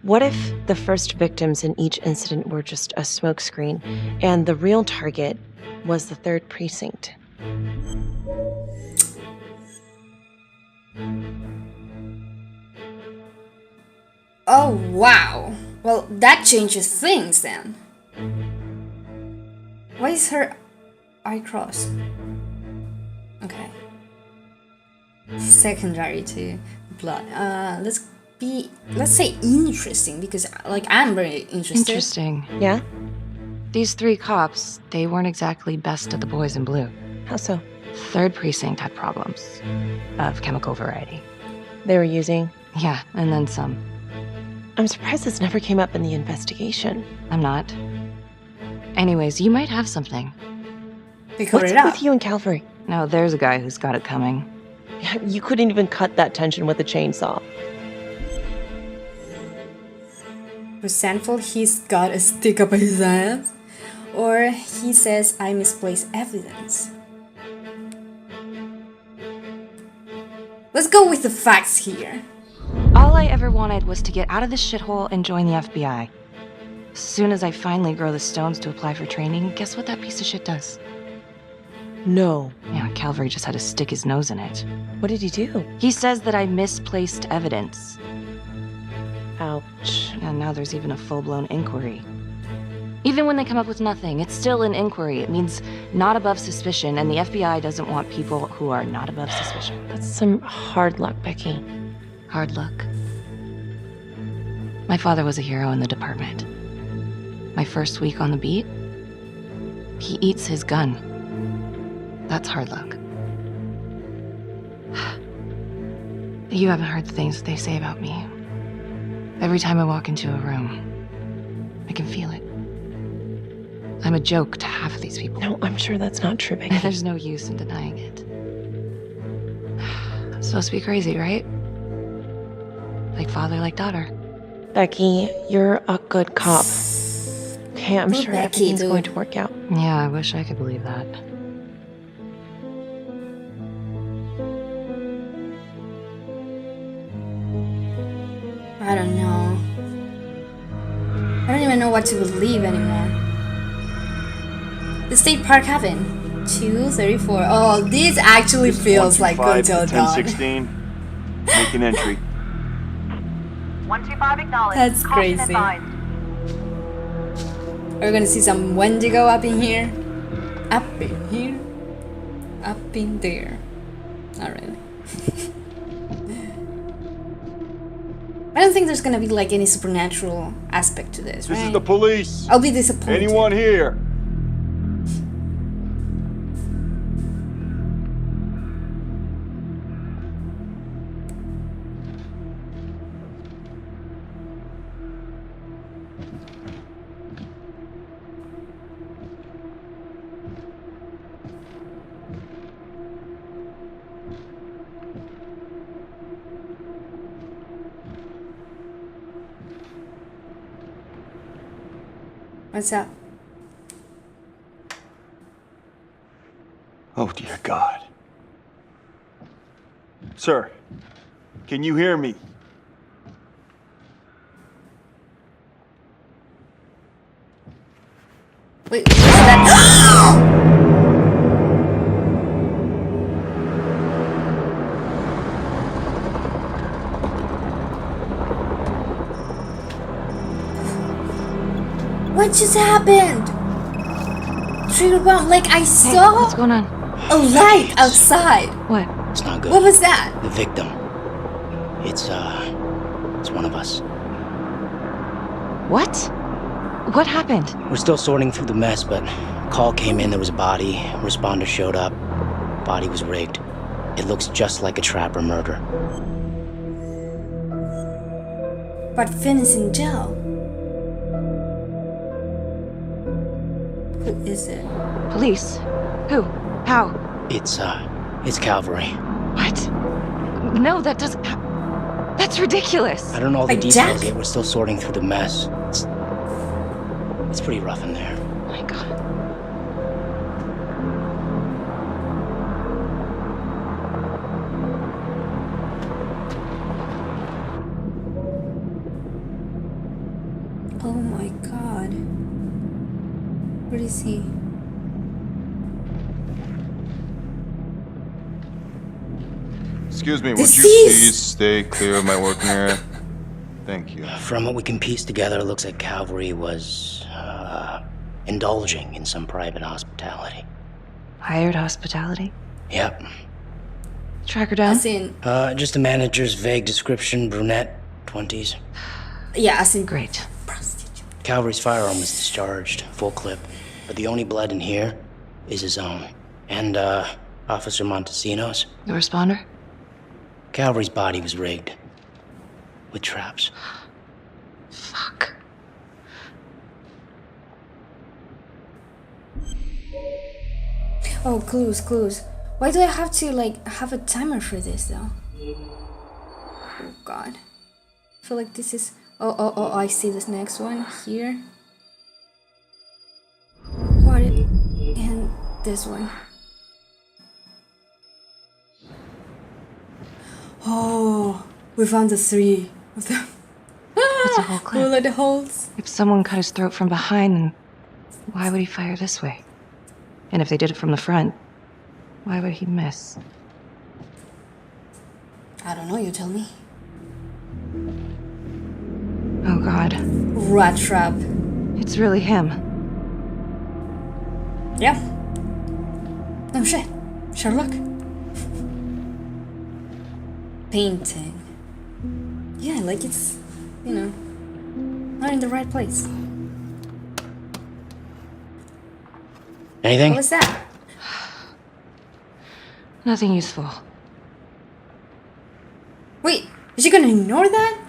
What if the first victims in each incident were just a smokescreen, and the real target was the 3rd precinct? Oh, wow. Well, that changes things then. Why is her eye crossed? Okay. Secondary to blood. Let's say interesting, because like I'm very interested. Interesting. Yeah? These 3 cops, they weren't exactly best of the boys in blue. How so? 3rd precinct had problems. Of chemical variety. They were using? Yeah, and then some. I'm surprised this never came up in the investigation. I'm not. Anyways, you might have something. What's up with you and Calvary? No, there's a guy who's got it coming. You couldn't even cut that tension with a chainsaw. Resentful he's got a stick up his ass? Or he says I misplaced evidence? Let's go with the facts here. All I ever wanted was to get out of this shithole and join the FBI. As soon as I finally grow the stones to apply for training, guess what that piece of shit does? No. Yeah, Calvary just had to stick his nose in it. What did he do? He says that I misplaced evidence. Ouch. And now there's even a full-blown inquiry. Even when they come up with nothing, it's still an inquiry. It means not above suspicion, and the FBI doesn't want people who are not above suspicion. That's some hard luck, Becky. Hard luck. My father was a hero in the department. My first week on the beat, he eats his gun. That's hard luck. You haven't heard the things that they say about me. Every time I walk into a room, I can feel it. I'm a joke to half of these people. No, I'm sure that's not true, Becky. There's no use in denying it. I'm supposed to be crazy, right? Like father, like daughter. Becky, you're a good cop. Okay, I'm Good sure Becky, everything's dude. going to work out. Yeah, I wish I could believe that. I don't know. I don't even know what to believe anymore. The state park cabin. 234. Oh, this actually feels like going to a dawn. 1016. Make an entry. 125 acknowledged. That's Caution crazy. advised. We're gonna see some Wendigo up in here. Up in here. Up in there. Not really. I don't think there's gonna be like any supernatural aspect to this, right? This is the police. I'll be disappointed. Anyone here? What's up? Oh, dear God. Sir, can you hear me? Wait, what's that? What just happened? Trigger bomb. Like I saw. What's going on? A light outside. What? It's not good. What was that? The victim. It's one of us. What? What happened? We're still sorting through the mess, but call came in, there was a body. Responder showed up. Body was rigged. It looks just like a trapper murder. But Finn is in jail. Who is it? Police? Who? How? It's Calvary. What? No, that doesn't... That's ridiculous. I don't know all the Like details Jack? yet. We're still sorting through the mess. It's pretty rough in there. Oh my god. Oh my god. Where is he? Excuse me, would you Deceased! please stay clear of my working area? Thank you. From what we can piece together, it looks like Calvary was, indulging in some private hospitality. Hired hospitality? Yep. Track her down? As in, Just the manager's vague description, brunette, 20s. yeah, as in Great. prostitute. Calvary's firearm was discharged, full clip. But the only blood in here is his own. And, Officer Montesino's. The responder? Calvary's body was rigged. With traps. Fuck. Oh, clues, clues. Why do I have to, like, have a timer for this, though? Oh, God. I feel like this is... Oh, I see this next one here. What? And this one. Oh, we found the 3 of them. That's a whole clip. Bullet holes. If someone cut his throat from behind, then why would he fire this way? And if they did it from the front, why would he miss? I don't know, you tell me. Oh god. Rat trap. It's really him. Yeah. Oh shit. Sherlock. Painting. Yeah, like it's, you know, not in the right place. Anything? What was that? Nothing useful. Wait, is she gonna ignore that?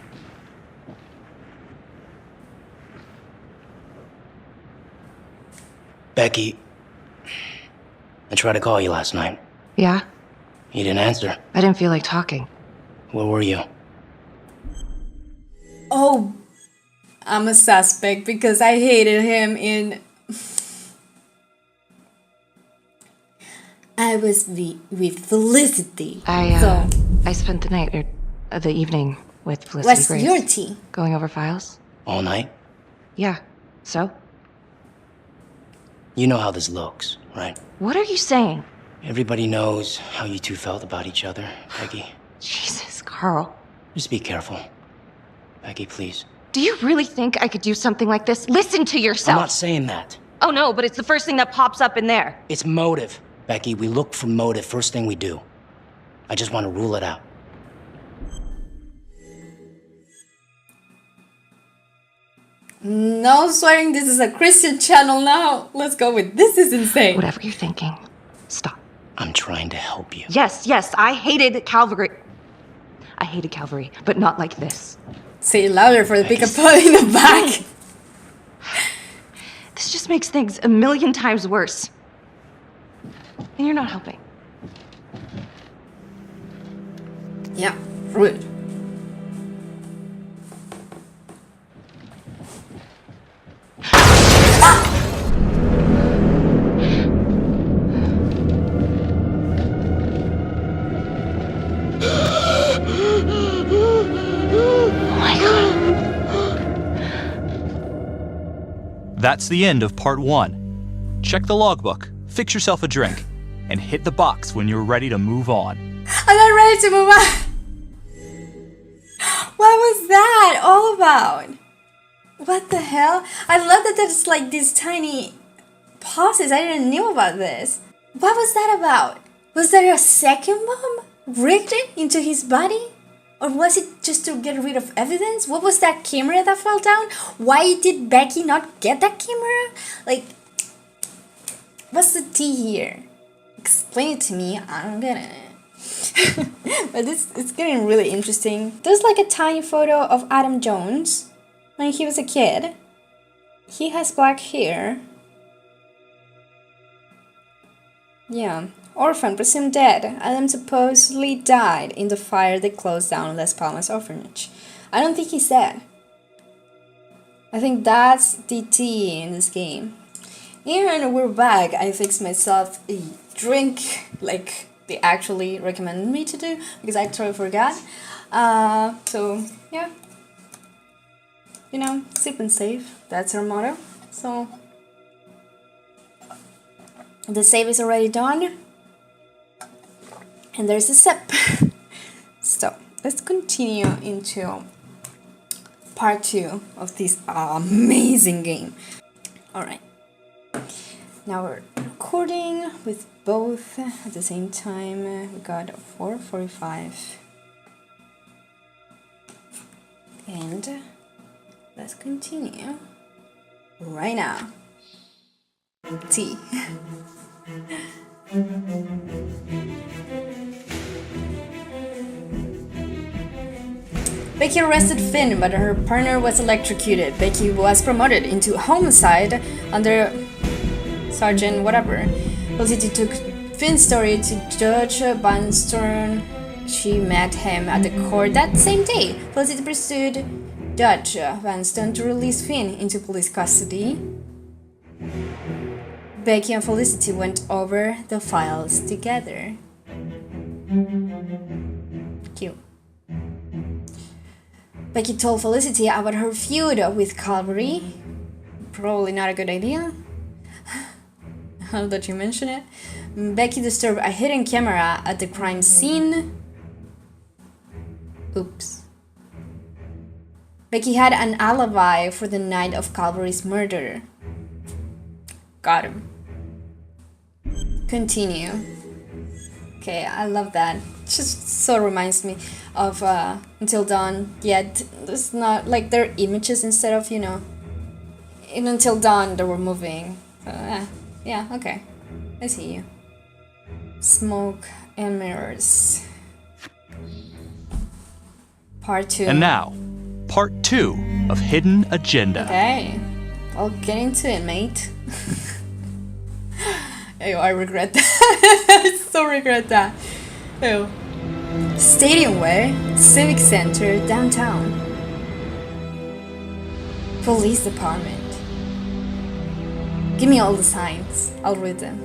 Becky, I tried to call you last night. Yeah? You didn't answer. I didn't feel like talking. Where were you? Oh, I'm a suspect because I hated him in... I was with Felicity. I spent the night, or the evening, with Felicity What's Grace. your tea? Going over files? All night? Yeah. So? You know how this looks, right? What are you saying? Everybody knows how you two felt about each other, Becky. Jesus, Carl. Just be careful. Becky, please. Do you really think I could do something like this? Listen to yourself. I'm not saying that. Oh no, but it's the first thing that pops up in there. It's motive. Becky, we look for motive first thing we do. I just want to rule it out. No swearing, this is a Christian channel now. Let's go with this is insane. Whatever you're thinking, stop. I'm trying to help you. Yes, I hated Calvary. I hated Calvary, but not like this. Say it louder for the big party in the back. This just makes things a million times worse. And you're not helping. Yeah, rude. That's the end of part 1. Check the logbook, fix yourself a drink, and hit the box when you're ready to move on. I'm not ready to move on. What was that all about? What the hell? I love that there's like these tiny pauses. I didn't know about this. What was that about? Was there a second bomb rigged into his body? Or was it just to get rid of evidence? What was that camera that fell down? Why did Becky not get that camera? Like, what's the tea here? Explain it to me. I don't get it. But it's getting really interesting. There's like a tiny photo of Adam Jones when he was a kid. He has black hair. Yeah. Orphan, presumed dead. Adam supposedly died in the fire that closed down Las Palmas orphanage. I don't think he's dead. I think that's the tea in this game. And we're back. I fixed myself a drink like they actually recommended me to do because I totally forgot. So yeah, you know, sip and save. That's our motto. So the save is already done, and there's a sip. So let's continue into part 2 of this amazing game. All right. Now we're recording with both at the same time. We got 4:45. And let's continue right now. Tea. Becky arrested Finn, but her partner was electrocuted. Becky was promoted into homicide under Sergeant whatever. Felicity took Finn's story to Judge Van Stern. She met him at the court that same day. Felicity pursued Judge Van Stern to release Finn into police custody. Becky and Felicity went over the files together. Cute. Becky told Felicity about her feud with Calvary. Probably not a good idea. Now that you mention it. Becky disturbed a hidden camera at the crime scene. Oops. Becky had an alibi for the night of Calvary's murder. Got him. Continue. Okay, I love that. It just so reminds me of Until Dawn. Yet there's not like there are images instead of, you know, in Until Dawn they were moving. Yeah, okay. I see you. Smoke and mirrors. Part 2. And now, part 2 of Hidden Agenda. Okay. I'll get into it, mate. Ew, I regret that. I so regret that. Ew. Stadium Way, Civic Center, downtown. Police Department. Give me all the signs. I'll read them.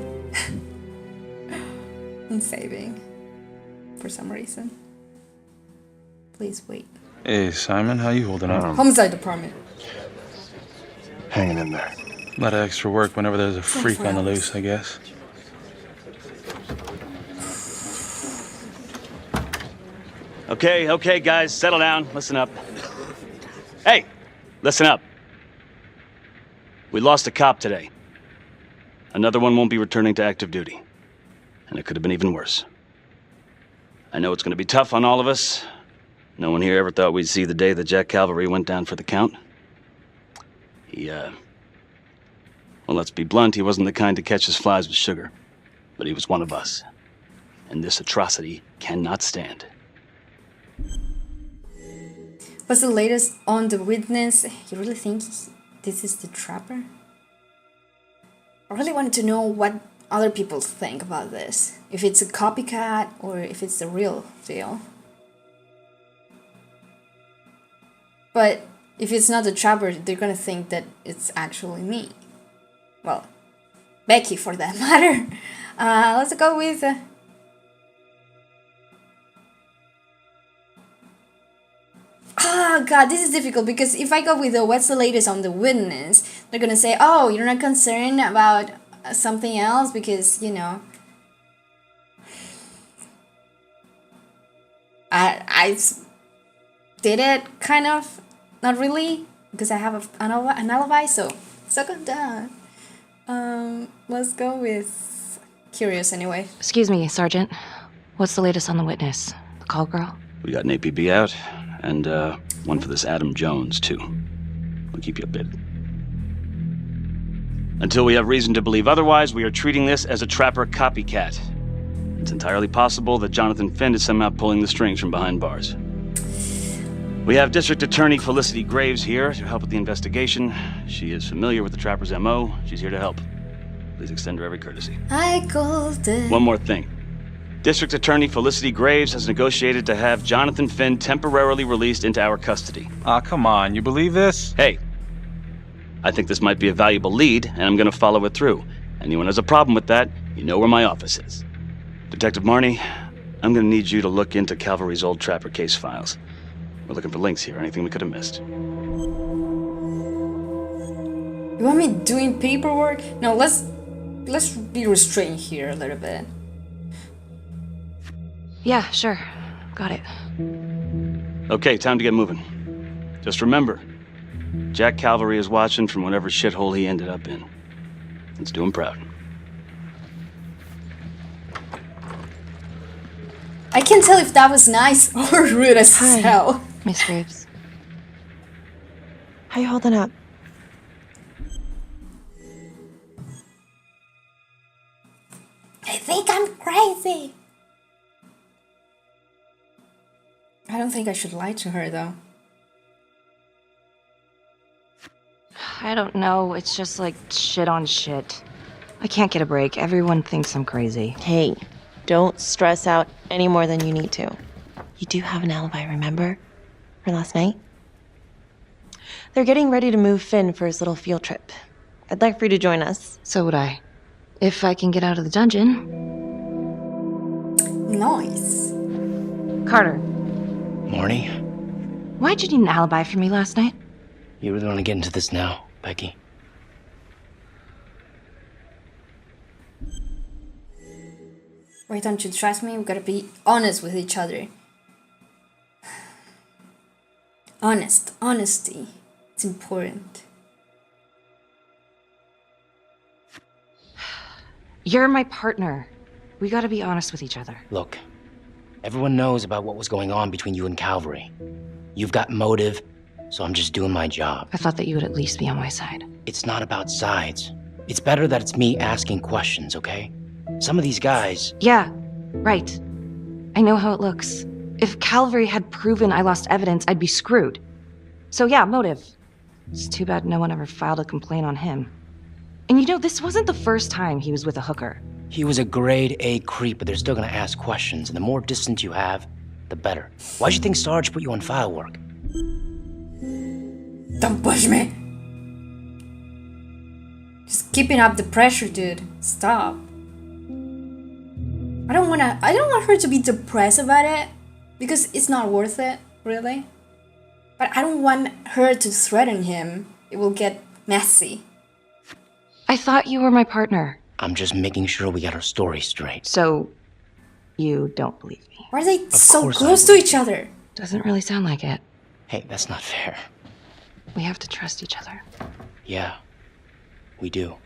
I'm saving. For some reason. Please wait. Hey, Simon, how you holding up? Homicide Department. Hanging in there. A lot of extra work whenever there's a freak on the loose, I guess. Okay, guys, settle down. Listen up. Hey, listen up. We lost a cop today. Another one won't be returning to active duty. And it could have been even worse. I know it's going to be tough on all of us. No one here ever thought we'd see the day that Jack Calvary went down for the count. Well, let's be blunt, he wasn't the kind to catch his flies with sugar. But he was one of us. And this atrocity cannot stand. What's the latest on the witness? You really think this is the trapper? I really wanted to know what other people think about this. If it's a copycat or if it's the real deal. But if it's not the trapper, they're gonna think that it's actually me. Well, Becky for that matter. Let's go with... Oh god, this is difficult because if I go with the what's the latest on the witness, they're gonna say, oh, you're not concerned about something else because, you know, I did it, kind of, not really, because I have an alibi, so suck on that. Let's go with curious anyway. Excuse me, Sergeant. What's the latest on the witness? The call girl? We got an APB out, and one for this Adam Jones, too. We'll keep you updated. Until we have reason to believe otherwise, we are treating this as a Trapper copycat. It's entirely possible that Jonathan Finn is somehow pulling the strings from behind bars. We have District Attorney Felicity Graves here to help with the investigation. She is familiar with the Trapper's MO. She's here to help. Please extend her every courtesy. I called it. One more thing. District Attorney Felicity Graves has negotiated to have Jonathan Finn temporarily released into our custody. Aw, come on. You believe this? Hey, I think this might be a valuable lead, and I'm gonna follow it through. Anyone has a problem with that, you know where my office is. Detective Marnie, I'm gonna need you to look into Calvary's old Trapper case files. We're looking for links here, anything we could have missed. You want me doing paperwork? No, let's be restrained here a little bit. Yeah, sure. Got it. Okay, time to get moving. Just remember, Jack Calvary is watching from whatever shithole he ended up in. Let's do him proud. I can't tell if that was nice or rude as hell. Miss Graves. How you holding up? I think I'm crazy. I don't think I should lie to her, though. I don't know. It's just like shit on shit. I can't get a break. Everyone thinks I'm crazy. Hey, don't stress out any more than you need to. You do have an alibi, remember? For last night? They're getting ready to move Finn for his little field trip. I'd like for you to join us. So would I. If I can get out of the dungeon. Nice. Marnie? Carter. Why'd you need an alibi for me last night? You really want to get into this now, Becky? Why don't you trust me? We gotta be honest with each other. Honesty. It's important. You're my partner. We gotta be honest with each other. Look, everyone knows about what was going on between you and Calvary. You've got motive, so I'm just doing my job. I thought that you would at least be on my side. It's not about sides. It's better that it's me asking questions, okay? Some of these guys... Yeah, right. I know how it looks. If Calvary had proven I lost evidence, I'd be screwed. So yeah, motive. It's too bad no one ever filed a complaint on him. And you know, this wasn't the first time he was with a hooker. He was a grade A creep, but they're still gonna ask questions, and the more distance you have, the better. Why'd you think Sarge put you on file work? Don't push me! Just keeping up the pressure, dude. Stop. I don't want her to be depressed about it, because it's not worth it, really. But I don't want her to threaten him. It will get messy. I thought you were my partner. I'm just making sure we get our story straight. So, you don't believe me? Why are they so close to each other? Doesn't really sound like it. Hey, that's not fair. We have to trust each other. Yeah, we do.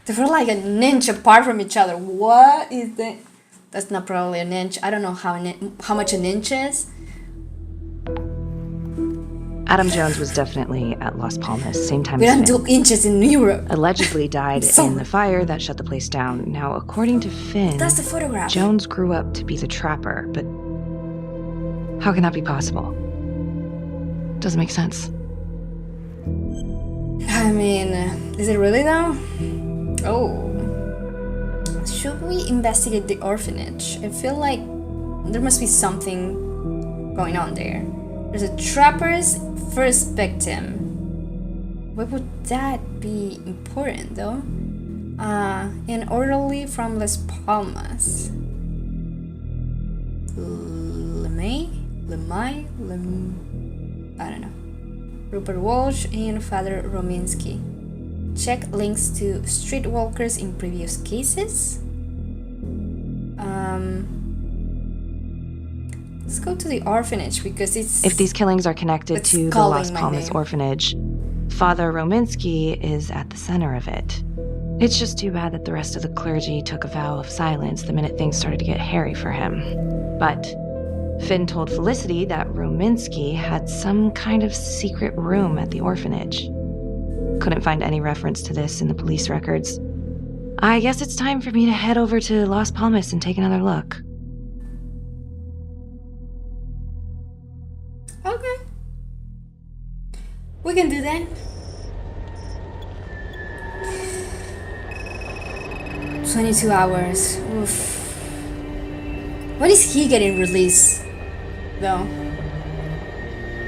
They were like an inch apart from each other. What is that? That's not probably an inch. I don't know how much an inch is. Adam Jones was definitely at Las Palmas, same time We as don't Finn. do inches in Europe. Allegedly died in the fire that shut the place down. Now, according to Finn, That's the photograph. Jones grew up to be the Trapper, but how can that be possible? Doesn't make sense. I mean, is it really though? Oh. Should we investigate the orphanage? I feel like there must be something going on there. There's a Trapper's first victim. Why would that be important though? An orderly from Las Palmas. I don't know. Rupert Walsh and Father Rominsky. Check links to streetwalkers in previous cases. Let's go to the orphanage because it's... If these killings are connected to the Las Palmas orphanage, Father Rominsky is at the center of it. It's just too bad that the rest of the clergy took a vow of silence the minute things started to get hairy for him. But Finn told Felicity that Rominsky had some kind of secret room at the orphanage. Couldn't find any reference to this in the police records. I guess it's time for me to head over to Las Palmas and take another look. Okay. We can do that. 22 hours. Oof. When is he getting released, though?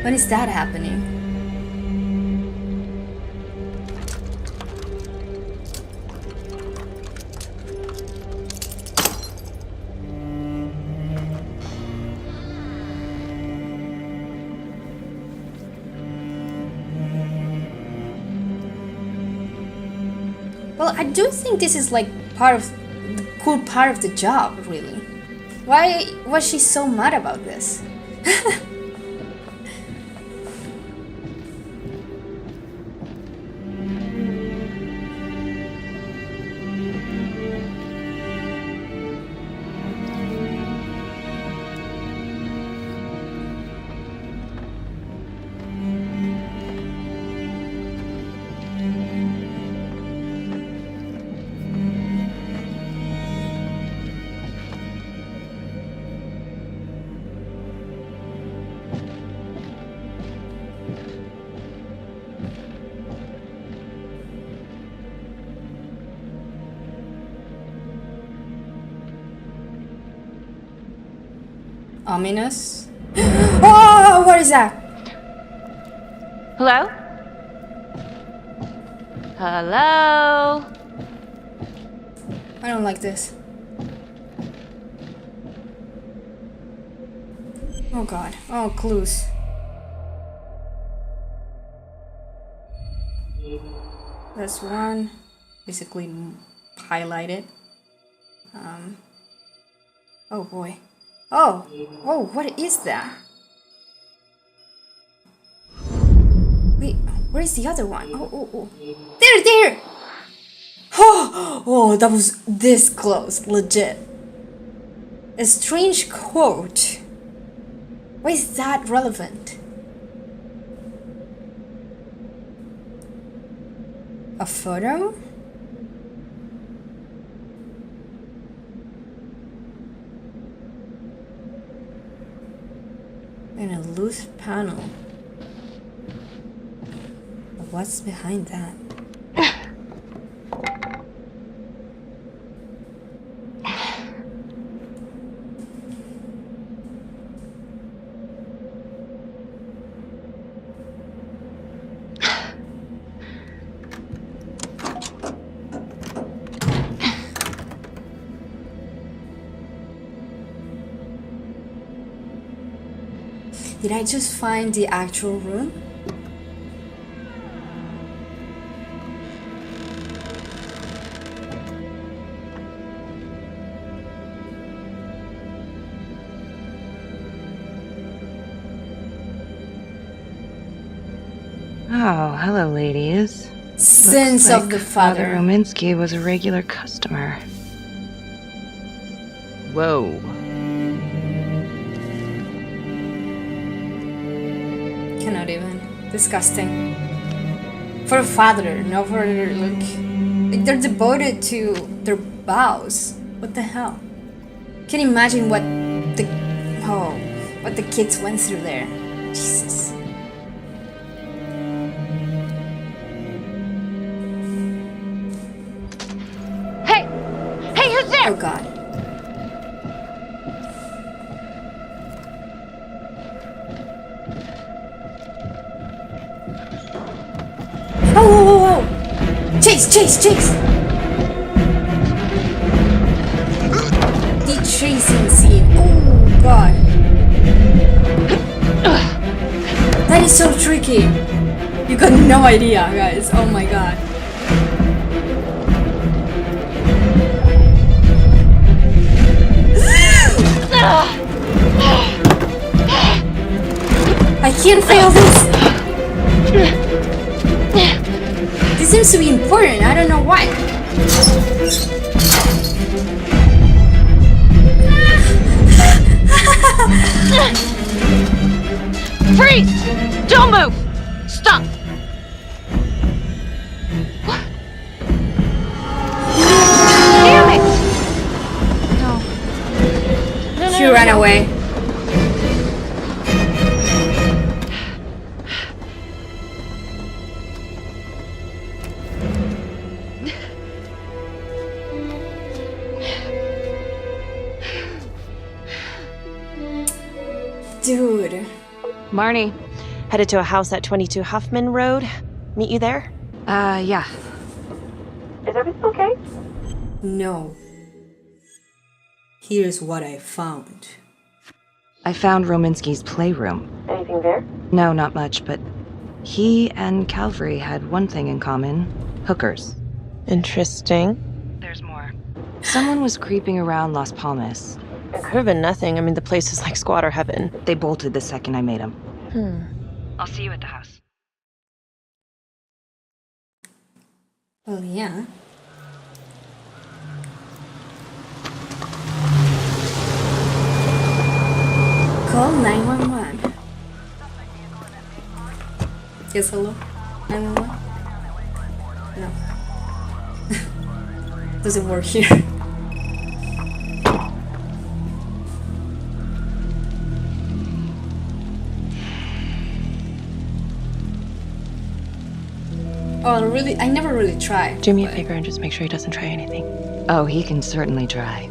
When is that happening? Well, I do think this is like part of the cool part of the job, really. Why was she so mad about this? Ominous. Oh, what is that? Hello? Hello? I don't like this. Oh god. Oh, clues. That's one. Basically highlighted. Oh boy. Oh, what is that? Wait, where is the other one? Oh. There! Oh, that was this close, legit. A strange quote. Why is that relevant? A photo? And a loose panel. What's behind that? Did I just find the actual room? Oh, hello, ladies. Sins of the Father. Rominsky was a regular customer. Whoa. Cannot even. Disgusting. For a father, no for like they're devoted to their vows. What the hell? Can you imagine what the kids went through there? Jesus. Hey, who's there? Oh God. Oh! Chase! The chasing scene. Oh God. That is so tricky. You got no idea, guys. Oh my God. can't fail this. This seems to be important. I don't know why. Freeze! Don't move! Stop! What? Damn it! No. She ran away. Dude. Marnie. Headed to a house at 22 Huffman Road. Meet you there? Yeah. Is everything okay? No. Here's what I found. I found Rominsky's playroom. Anything there? No, not much, but he and Calvary had one thing in common. Hookers. Interesting. There's more. Someone was creeping around Las Palmas. It could have been nothing. I mean, the place is like squatter heaven. They bolted the second I made them. I'll see you at the house. Oh, yeah. Call 911. Yes, hello? 911? No. Doesn't work here. Oh, really? I never really tried. Do me a favor and just make sure he doesn't try anything. Oh, he can certainly try.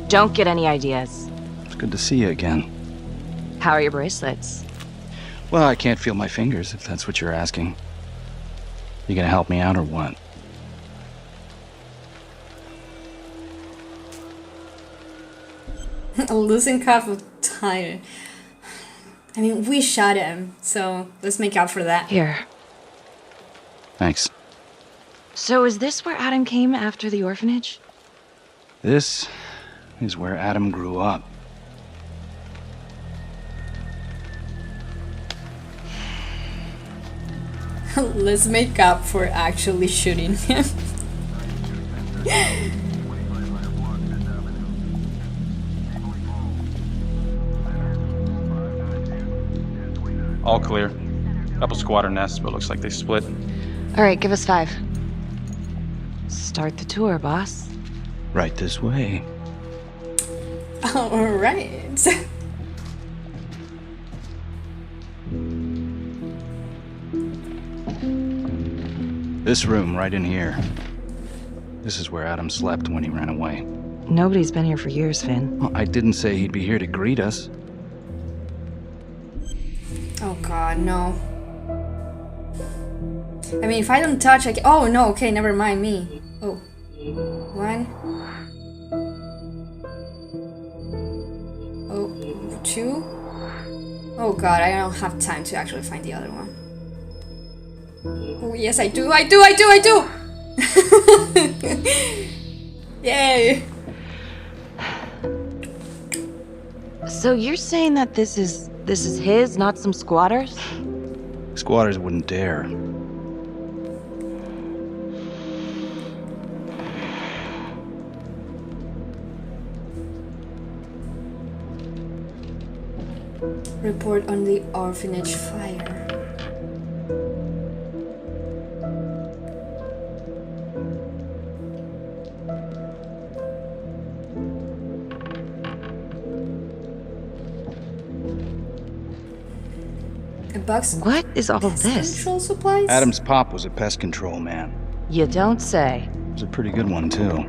Don't get any ideas. It's good to see you again. How are your bracelets? Well, I can't feel my fingers, if that's what you're asking. You gonna help me out or what? Losing half of time. I mean, we shot him, so let's make up for that. Here. Thanks. So is this where Adam came after the orphanage? This is where Adam grew up. Let's make up for actually shooting him. All clear. Couple squatter nests, but looks like they split. All right, give us 5. Start the tour, boss. Right this way. All right. This room right in here. This is where Adam slept when he ran away. Nobody's been here for years, Finn. Well, I didn't say he'd be here to greet us. Oh god, no. I mean, if I don't touch, I can— oh no, okay, never mind me. Oh. 1. Oh, 2. Oh god, I don't have time to actually find the other one. Oh yes, I do. Yay. So you're saying that this is his, not some squatters? Squatters wouldn't dare. Report on the orphanage fire. A box. What is all this? Control supplies? Adam's pop was a pest control man. You don't say. He was a pretty good one, too.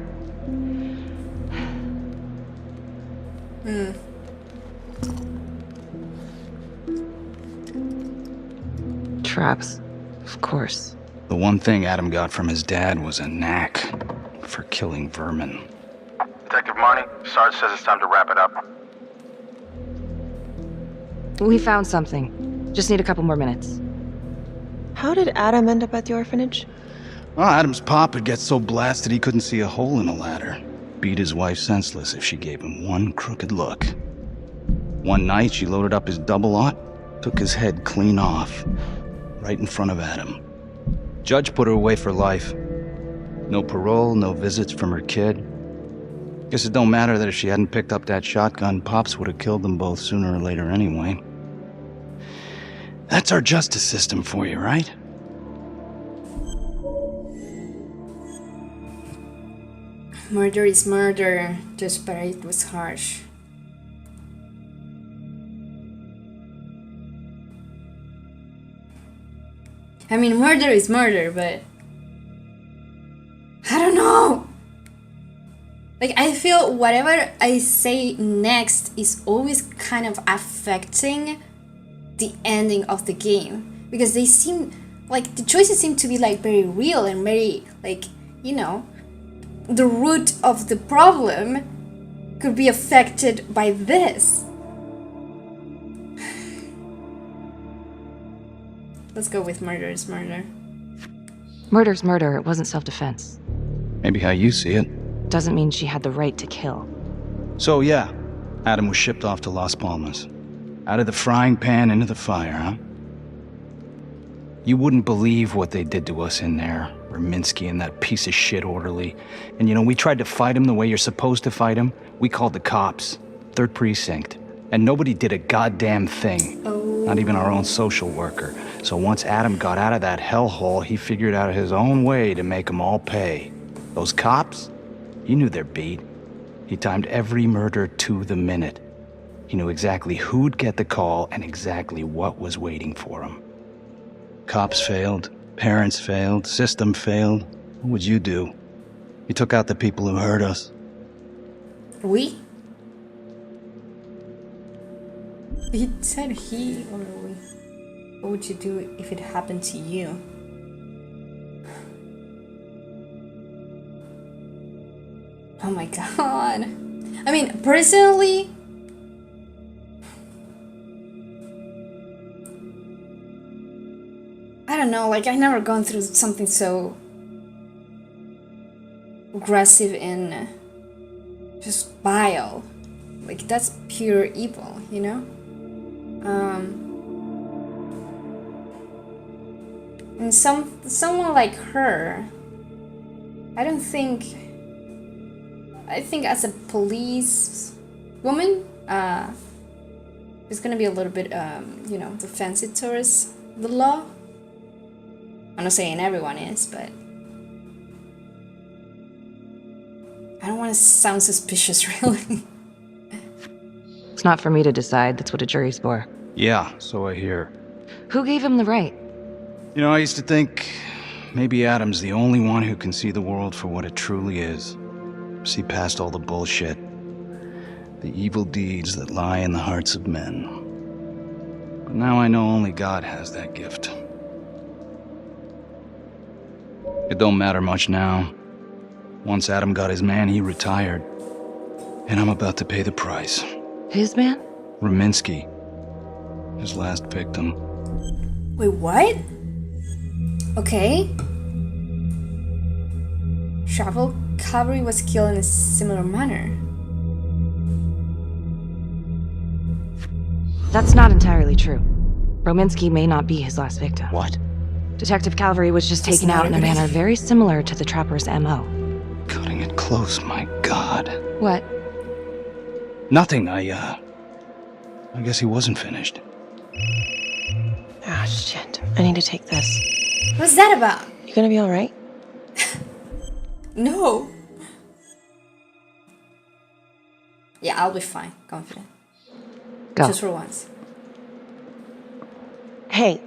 Traps. Of course. The one thing Adam got from his dad was a knack for killing vermin. Detective Marnie, Sarge says it's time to wrap it up. We found something. Just need a couple more minutes. How did Adam end up at the orphanage? Well, Adam's pop would get so blasted he couldn't see a hole in a ladder. Beat his wife senseless if she gave him one crooked look. One night, she loaded up his double-aught, took his head clean off, right in front of Adam. Judge put her away for life. No parole, no visits from her kid. Guess it don't matter that if she hadn't picked up that shotgun, Pops would have killed them both sooner or later anyway. That's our justice system for you, right? Murder is murder, just but it was harsh. I mean, murder is murder, but I don't know. Like, I feel whatever I say next is always kind of affecting the ending of the game, because they seem like the choices seem to be like very real and very, like, you know, the root of the problem could be affected by this. Let's go with murder is murder. Murder's murder, it wasn't self-defense. Maybe how you see it. Doesn't mean she had the right to kill. So yeah, Adam was shipped off to Las Palmas. Out of the frying pan into the fire, huh? You wouldn't believe what they did to us in there. Raminsky and that piece of shit orderly. And you know, we tried to fight him the way you're supposed to fight him. We called the cops. 3rd Precinct. And nobody did a goddamn thing. Not even our own social worker. So once Adam got out of that hellhole, he figured out his own way to make them all pay. Those cops, he knew their beat. He timed every murder to the minute. He knew exactly who'd get the call and exactly what was waiting for him. Cops failed, parents failed, system failed. What would you do? You took out the people who hurt us. We? He said he or we. What would you do if it happened to you? Oh my god. I mean, personally, I don't know, like, I've never gone through something so aggressive and just vile. Like, that's pure evil, you know? And someone like her, I think as a police woman, it's gonna be a little bit, you know, defensive towards the law. I'm not saying everyone is, but I don't want to sound suspicious, really. It's not for me to decide, that's what a jury's for. Yeah, so I hear. Who gave him the right? You know, I used to think maybe Adam's the only one who can see the world for what it truly is. See past all the bullshit. The evil deeds that lie in the hearts of men. But now I know only God has that gift. It don't matter much now. Once Adam got his man, he retired. And I'm about to pay the price. His man? Raminsky. His last victim. Wait, what? Okay. Travel Cavalry was killed in a similar manner. That's not entirely true. Rominsky may not be his last victim. What? Detective Cavalry was just taken out in a manner very similar to the Trapper's MO. Cutting it close, my God. What? Nothing, I guess he wasn't finished. Ah, shit. I need to take this. What's that about? You gonna be alright? No. Yeah, I'll be fine. Confident. Go. Just for once. Hey.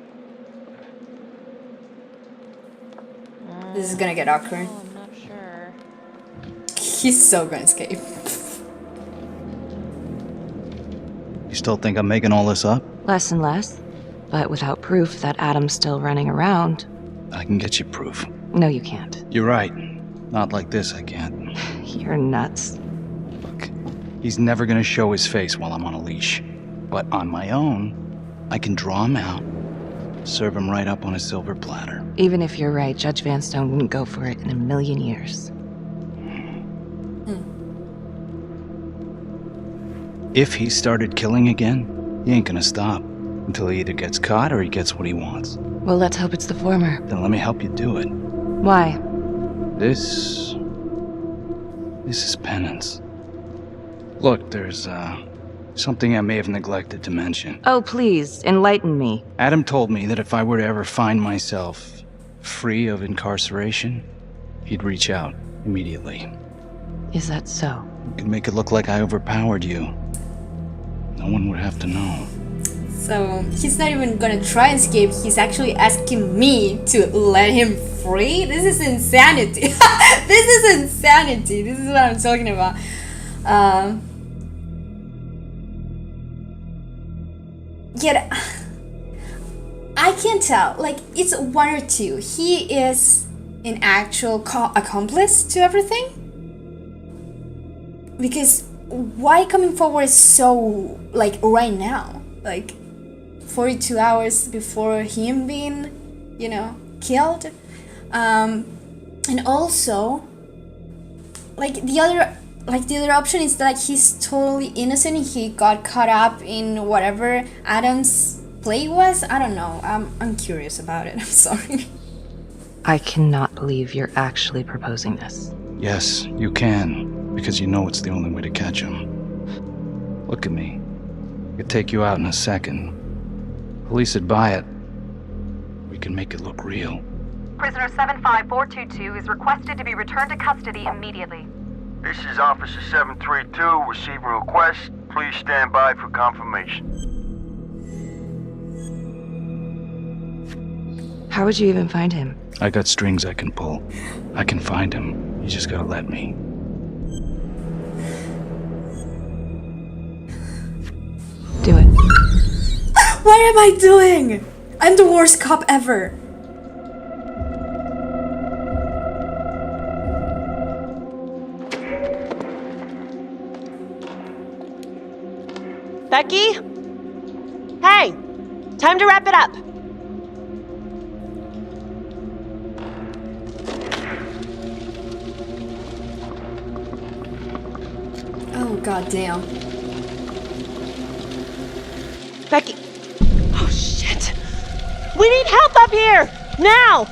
This is gonna get awkward. I'm not sure. He's so gonna escape. You still think I'm making all this up? Less and less. But without proof that Adam's still running around. I can get you proof. No, you can't. You're right. Not like this, I can't. You're nuts. Look, he's never gonna show his face while I'm on a leash. But on my own, I can draw him out, serve him right up on a silver platter. Even if you're right, Judge Vanstone wouldn't go for it in a million years. If he started killing again, he ain't gonna stop until he either gets caught or he gets what he wants. Well, let's hope it's the former. Then let me help you do it. Why? This is penance. Look, there's, something I may have neglected to mention. Oh, please, enlighten me. Adam told me that if I were to ever find myself free of incarceration, he'd reach out immediately. Is that so? You could make it look like I overpowered you. No one would have to know. So he's not even gonna try and escape, he's actually asking me to let him free? This is insanity. This is insanity. This is what I'm talking about. Yet I can't tell, like it's one or two. He is an actual accomplice to everything? Because why coming forward so, like, right now? Like 42 hours before him being, you know, killed? And also, like the other option is that he's totally innocent and he got caught up in whatever Adam's play was. I don't know. I'm curious about it. I'm sorry. I cannot believe you're actually proposing this. Yes, you can, because you know it's the only way to catch him. Look at me. I could take you out in a second. Police would buy it. We can make it look real. Prisoner 75422 is requested to be returned to custody immediately. This is Officer 732 receiving request. Please stand by for confirmation. How would you even find him? I got strings I can pull. I can find him. You just gotta let me. Do it. What am I doing? I'm the worst cop ever. Becky? Hey! Time to wrap it up. Oh, goddamn. Becky. Oh, shit. We need help up here! Now!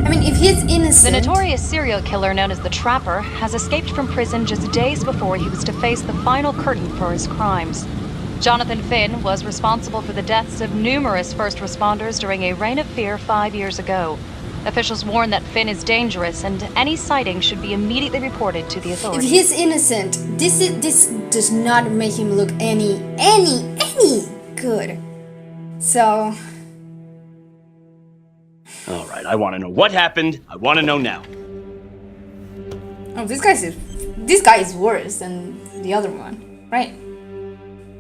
I mean, if he's innocent... The notorious serial killer known as the Trapper has escaped from prison just days before he was to face the final curtain for his crimes. Jonathan Finn was responsible for the deaths of numerous first responders during a reign of fear 5 years ago. Officials warn that Finn is dangerous and any sighting should be immediately reported to the If authorities. he's innocent, this does not make him look any good. So... Alright, I want to know what happened. I want to know now. Oh, this guy is worse than the other one, right?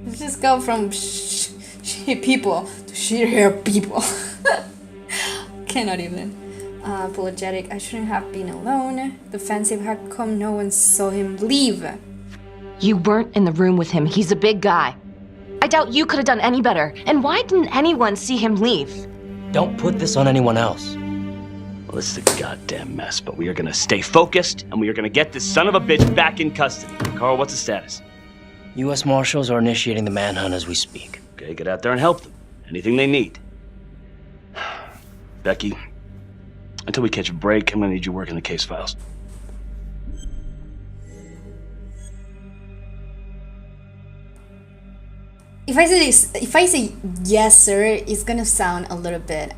Let's just go from shit people to shit hair people. Cannot even. Apologetic. I shouldn't have been alone. Defensive. How come no one saw him leave? You weren't in the room with him. He's a big guy. I doubt you could have done any better. And why didn't anyone see him leave? Don't put this on anyone else. Well, this is a goddamn mess, but we are gonna stay focused, and we are gonna get this son of a bitch back in custody. Carl, what's the status? U.S. Marshals are initiating the manhunt as we speak. Okay, get out there and help them. Anything they need. Becky, until we catch a break, I'm gonna need you working the case files. If I say yes, sir, it's gonna sound a little bit,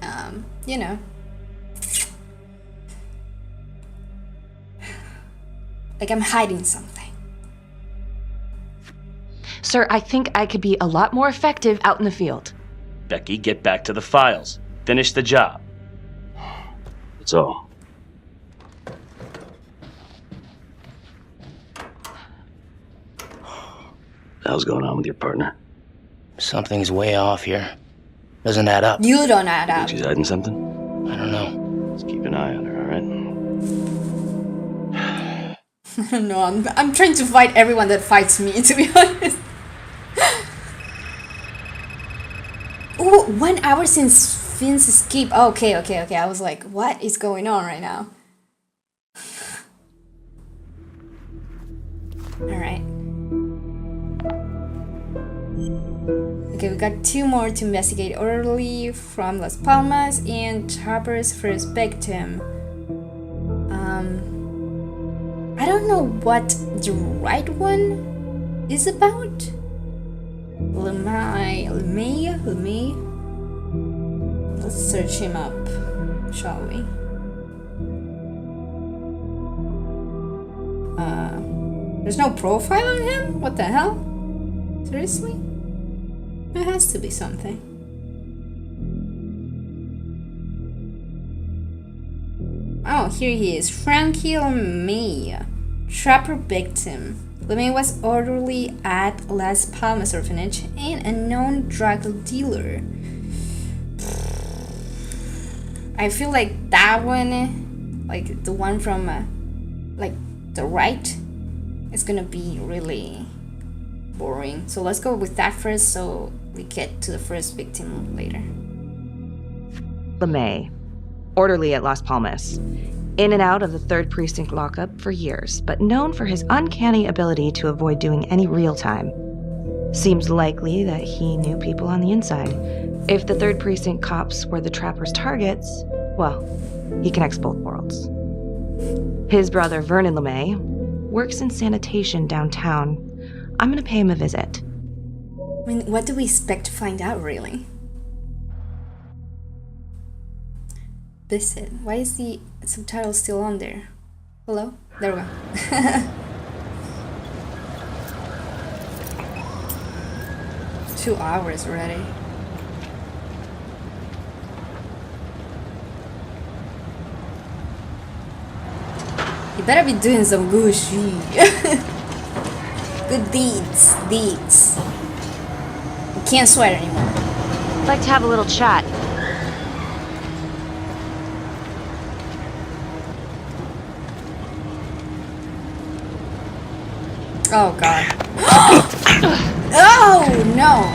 you know. Like I'm hiding something. Sir, I think I could be a lot more effective out in the field. Becky, get back to the files. Finish the job. That's all. What the hell's going on with your partner? Something's way off here. Doesn't add up. You don't add up. Think she's hiding something? I don't know. Let's keep an eye on her, alright? I don't know, I'm trying to fight everyone that fights me, to be honest. Ooh, 1 hour since Finn's escape. Okay. I was like, what is going on right now? Alright. Okay, we got 2 more to investigate. Orderly from Las Palmas and Trapper's first victim. I don't know what the right one is about. LeMay. Let's search him up, shall we? There's no profile on him? What the hell? Seriously? There has to be something. Oh, here he is. Frankie LeMay, Trapper victim. LeMay was orderly at Las Palmas orphanage and a known drug dealer. I feel like that one, like the one from like the right, is gonna be really boring. So let's go with that first so we get to the first victim later. LeMay, orderly at Las Palmas. In and out of the 3rd Precinct lockup for years, but known for his uncanny ability to avoid doing any real time. Seems likely that he knew people on the inside. If the 3rd Precinct cops were the Trapper's targets, well, he connects both worlds. His brother, Vernon LeMay, works in sanitation downtown. I'm gonna pay him a visit. I mean, what do we expect to find out, really? Visit. Why is the subtitle still on there? Hello? There we go. 2 hours already. You better be doing some good shit. Good deeds. You can't swear anymore. I'd like to have a little chat. Oh god. Oh no!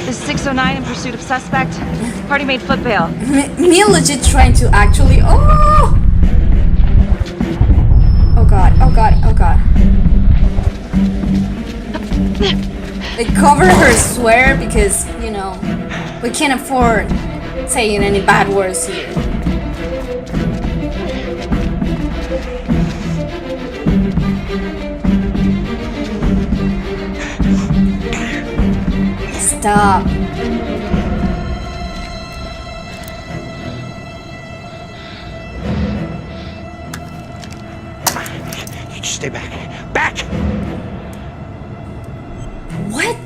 This is 609 in pursuit of suspect. Party made foot bail. Me legit trying to actually. Oh! Oh god. They cover her swear because, you know, we can't afford saying any bad words here. Stop. You just stay back. Back! What?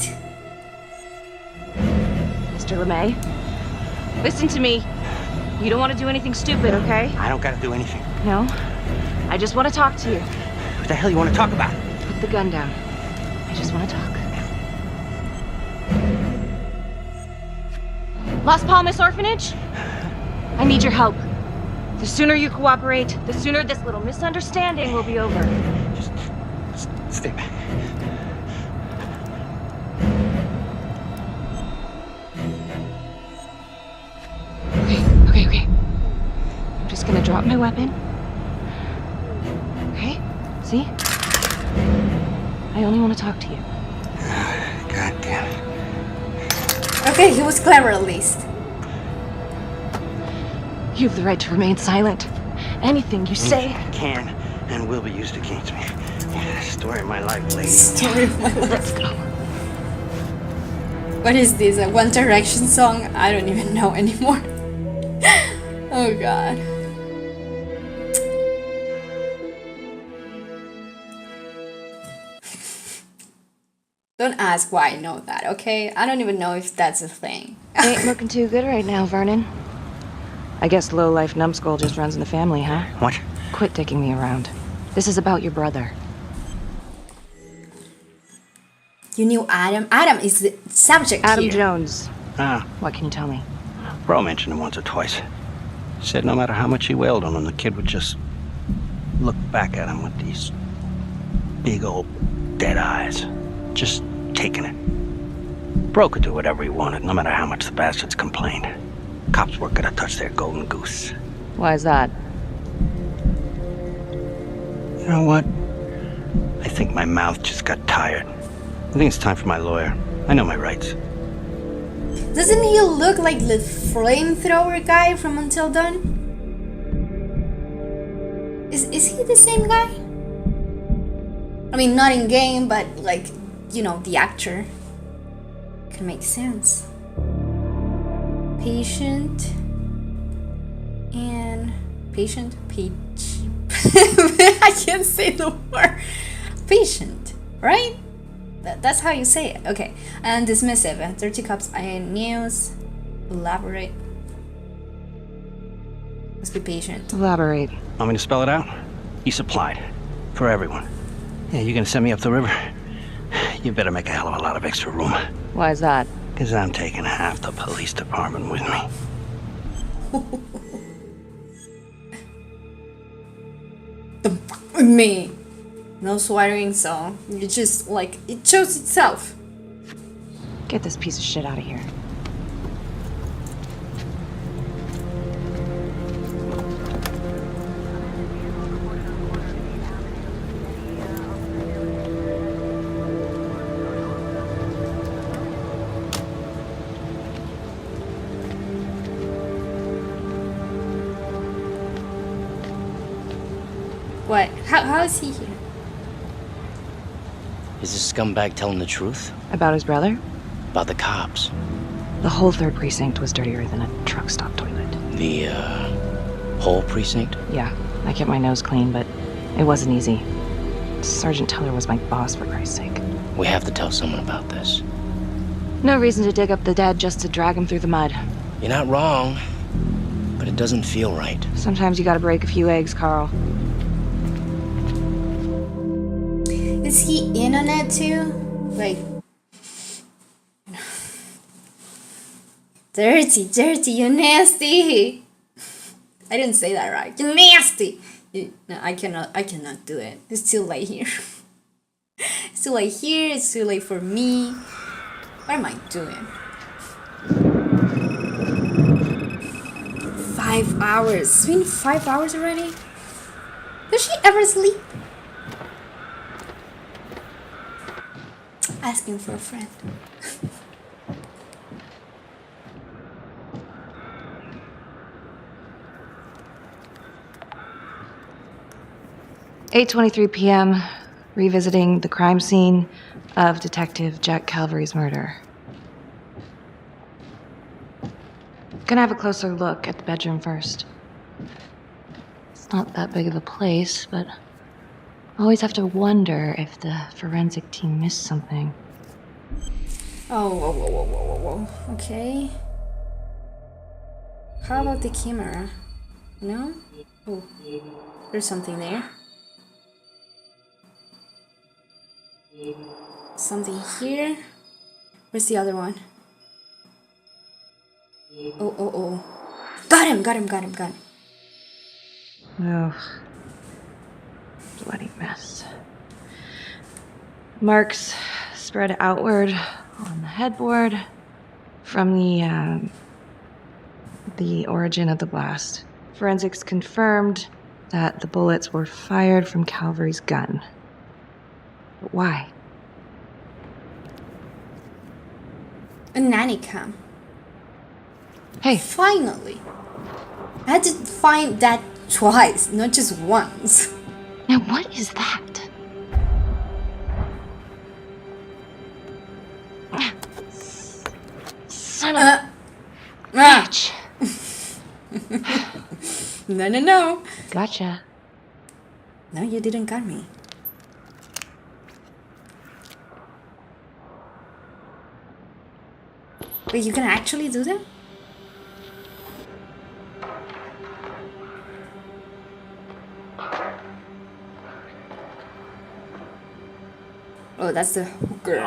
Mr. LeMay, listen to me. You don't want to do anything stupid, okay? I don't gotta do anything. No? I just want to talk to you. What the hell you want to talk about? Put the gun down. I just want to talk. Las Palmas Orphanage? I need your help. The sooner you cooperate, the sooner this little misunderstanding will be over. Just stay back. Okay. I'm just gonna drop my weapon. Okay? See? I only want to talk to you. God damn it. Okay, he was clever at least. You have the right to remain silent. Anything you say can and will be used against me. Story of my life, lady. Story of my life. Let's go. What is this? A One Direction song? I don't even know anymore. Oh god. Don't ask why I know that, okay? I don't even know if that's a thing. Ain't looking too good right now, Vernon. I guess low-life numbskull just runs in the family, huh? What? Quit dicking me around. This is about your brother. You knew Adam? Adam is the subject Adam here. Jones. Ah. What can you tell me? Bro mentioned him once or twice. Said no matter how much he wailed on him, the kid would just look back at him with these big old dead eyes. Just taking it. Bro could do whatever he wanted, no matter how much the bastards complained. Cops weren't gonna touch their golden goose. Why is that? You know what? I think my mouth just got tired. I think it's time for my lawyer. I know my rights. Doesn't he look like the flamethrower guy from Until Dawn? Is he the same guy? I mean, not in game, but like, you know, the actor. Can make sense. Patient and patient page. I can't say the word. Patient, right? That's how you say it. Okay. And dismissive. 30 cups iron news. Elaborate. Must be patient. Elaborate. Want me to spell it out? He supplied. For everyone. Yeah, you gonna send me up the river? You better make a hell of a lot of extra room. Why is that? Because I'm taking half the police department with me. Me. No swearing, so you just like it shows itself. Get this piece of shit out of here. What? How is he here? Is this scumbag telling the truth? About his brother? About the cops? The whole 3rd precinct was dirtier than a truck stop toilet. The, whole precinct? Yeah, I kept my nose clean, but it wasn't easy. Sergeant Teller was my boss, for Christ's sake. We have to tell someone about this. No reason to dig up the dead just to drag him through the mud. You're not wrong, but it doesn't feel right. Sometimes you gotta break a few eggs, Carl. Is he in on it too? Like, dirty, you nasty. I didn't say that right. You nasty. No, I cannot do it. It's too late here. It's too late here. It's too late for me. What am I doing? 5 hours. It's been 5 hours already. Does she ever sleep? Asking for a friend. (8:23 p.m. Revisiting the crime scene of Detective Jack Calvary's murder. Gonna have a closer look at the bedroom first. It's not that big of a place, but I always have to wonder if the forensic team missed something. Oh, whoa. Okay. How about the camera? No? Oh, there's something there. Something here. Where's the other one? Oh. Got him. Oh. Bloody mess. Marks spread outward on the headboard from the origin of the blast. Forensics confirmed that the bullets were fired from Calvary's gun. But why? A nanny cam. Hey. Finally. I had to find that twice, not just once. Now what is that? Son of a bitch. No. Gotcha. No, you didn't got me. Wait, you can actually do that? Oh, that's the hooker.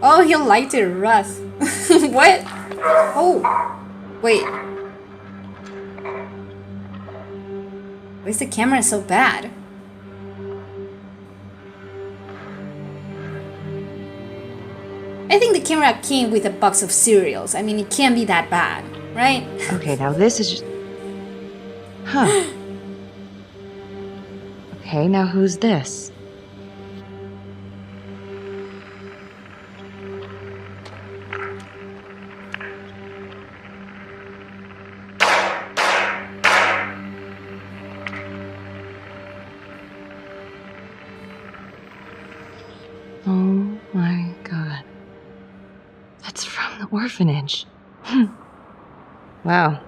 Oh, he liked it rough. What? Oh, wait. Why is the camera so bad? I think the camera came with a box of cereals. I mean, it can't be that bad, right? Okay, now this is just... Huh. Okay, now who's this? Oh my god. That's from the orphanage. Wow.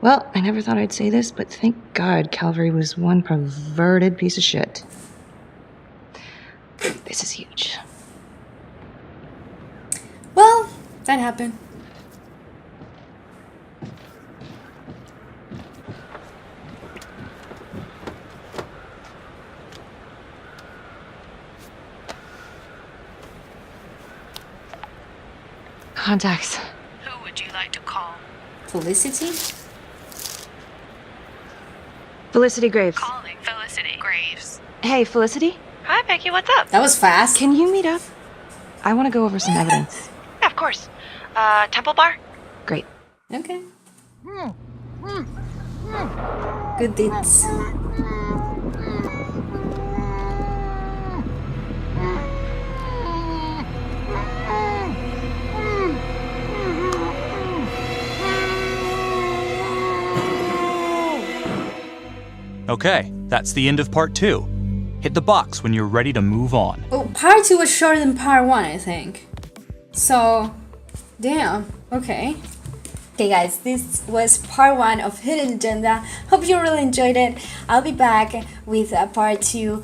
Well, I never thought I'd say this, but thank God Calvary was one perverted piece of shit. This is huge. Well, that happened. Contacts. Who would you like to call? Felicity? Felicity Graves. Calling Felicity Graves. Hey, Felicity? Hi, Becky, what's up? That was fast. Can you meet up? I want to go over some evidence. Yeah, of course. Temple Bar? Great. Okay. Good deeds. Okay, that's the end of part 2. Hit the box when you're ready to move on. Oh, part 2 was shorter than part 1, I think. So, damn, okay. Okay guys, this was part 1 of Hidden Agenda. Hope you really enjoyed it. I'll be back with part 2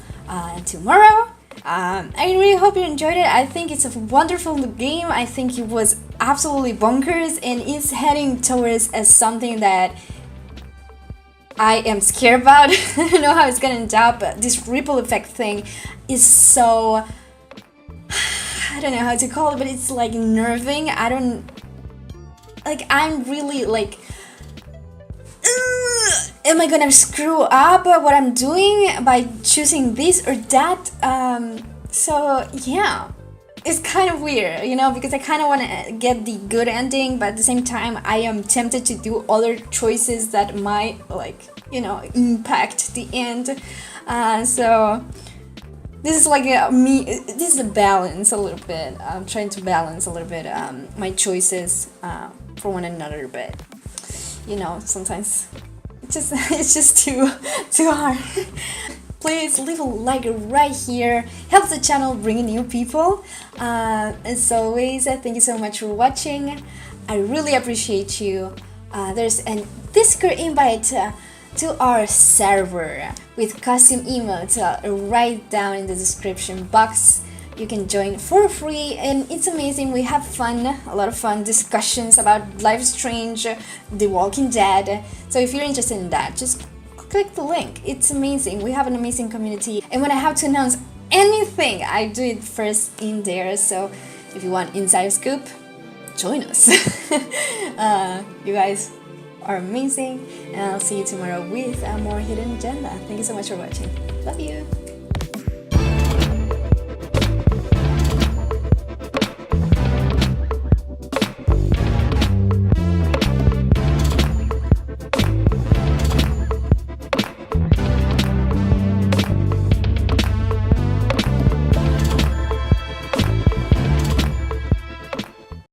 tomorrow. I really hope you enjoyed it. I think it's a wonderful game. I think it was absolutely bonkers, and it's heading towards something that I am scared about. I don't know how it's gonna end up, but this ripple effect thing is so... I don't know how to call it, but it's like nerving. I'm really like... am I gonna screw up what I'm doing by choosing this or that? So yeah, it's kind of weird, you know, because I kind of want to get the good ending, but at the same time I am tempted to do other choices that might, like, you know, impact the end. So this is like this is a balance a little bit. I'm trying to balance a little bit my choices for one another, but you know, sometimes it's just too hard. Please leave a like right here, helps the channel bring new people. As always, thank you so much for watching. I really appreciate you. There's a Discord invite to our server with custom emotes right down in the description box. You can join for free, and it's amazing. We have fun, a lot of fun discussions about Life is Strange, The Walking Dead. So if you're interested in that, just click the link. It's amazing. We have an amazing community, and when I have to announce anything, I do it first in there. So if you want inside scoop, join us. You guys are amazing, and I'll see you tomorrow with more Hidden Agenda. Thank you so much for watching. Love you.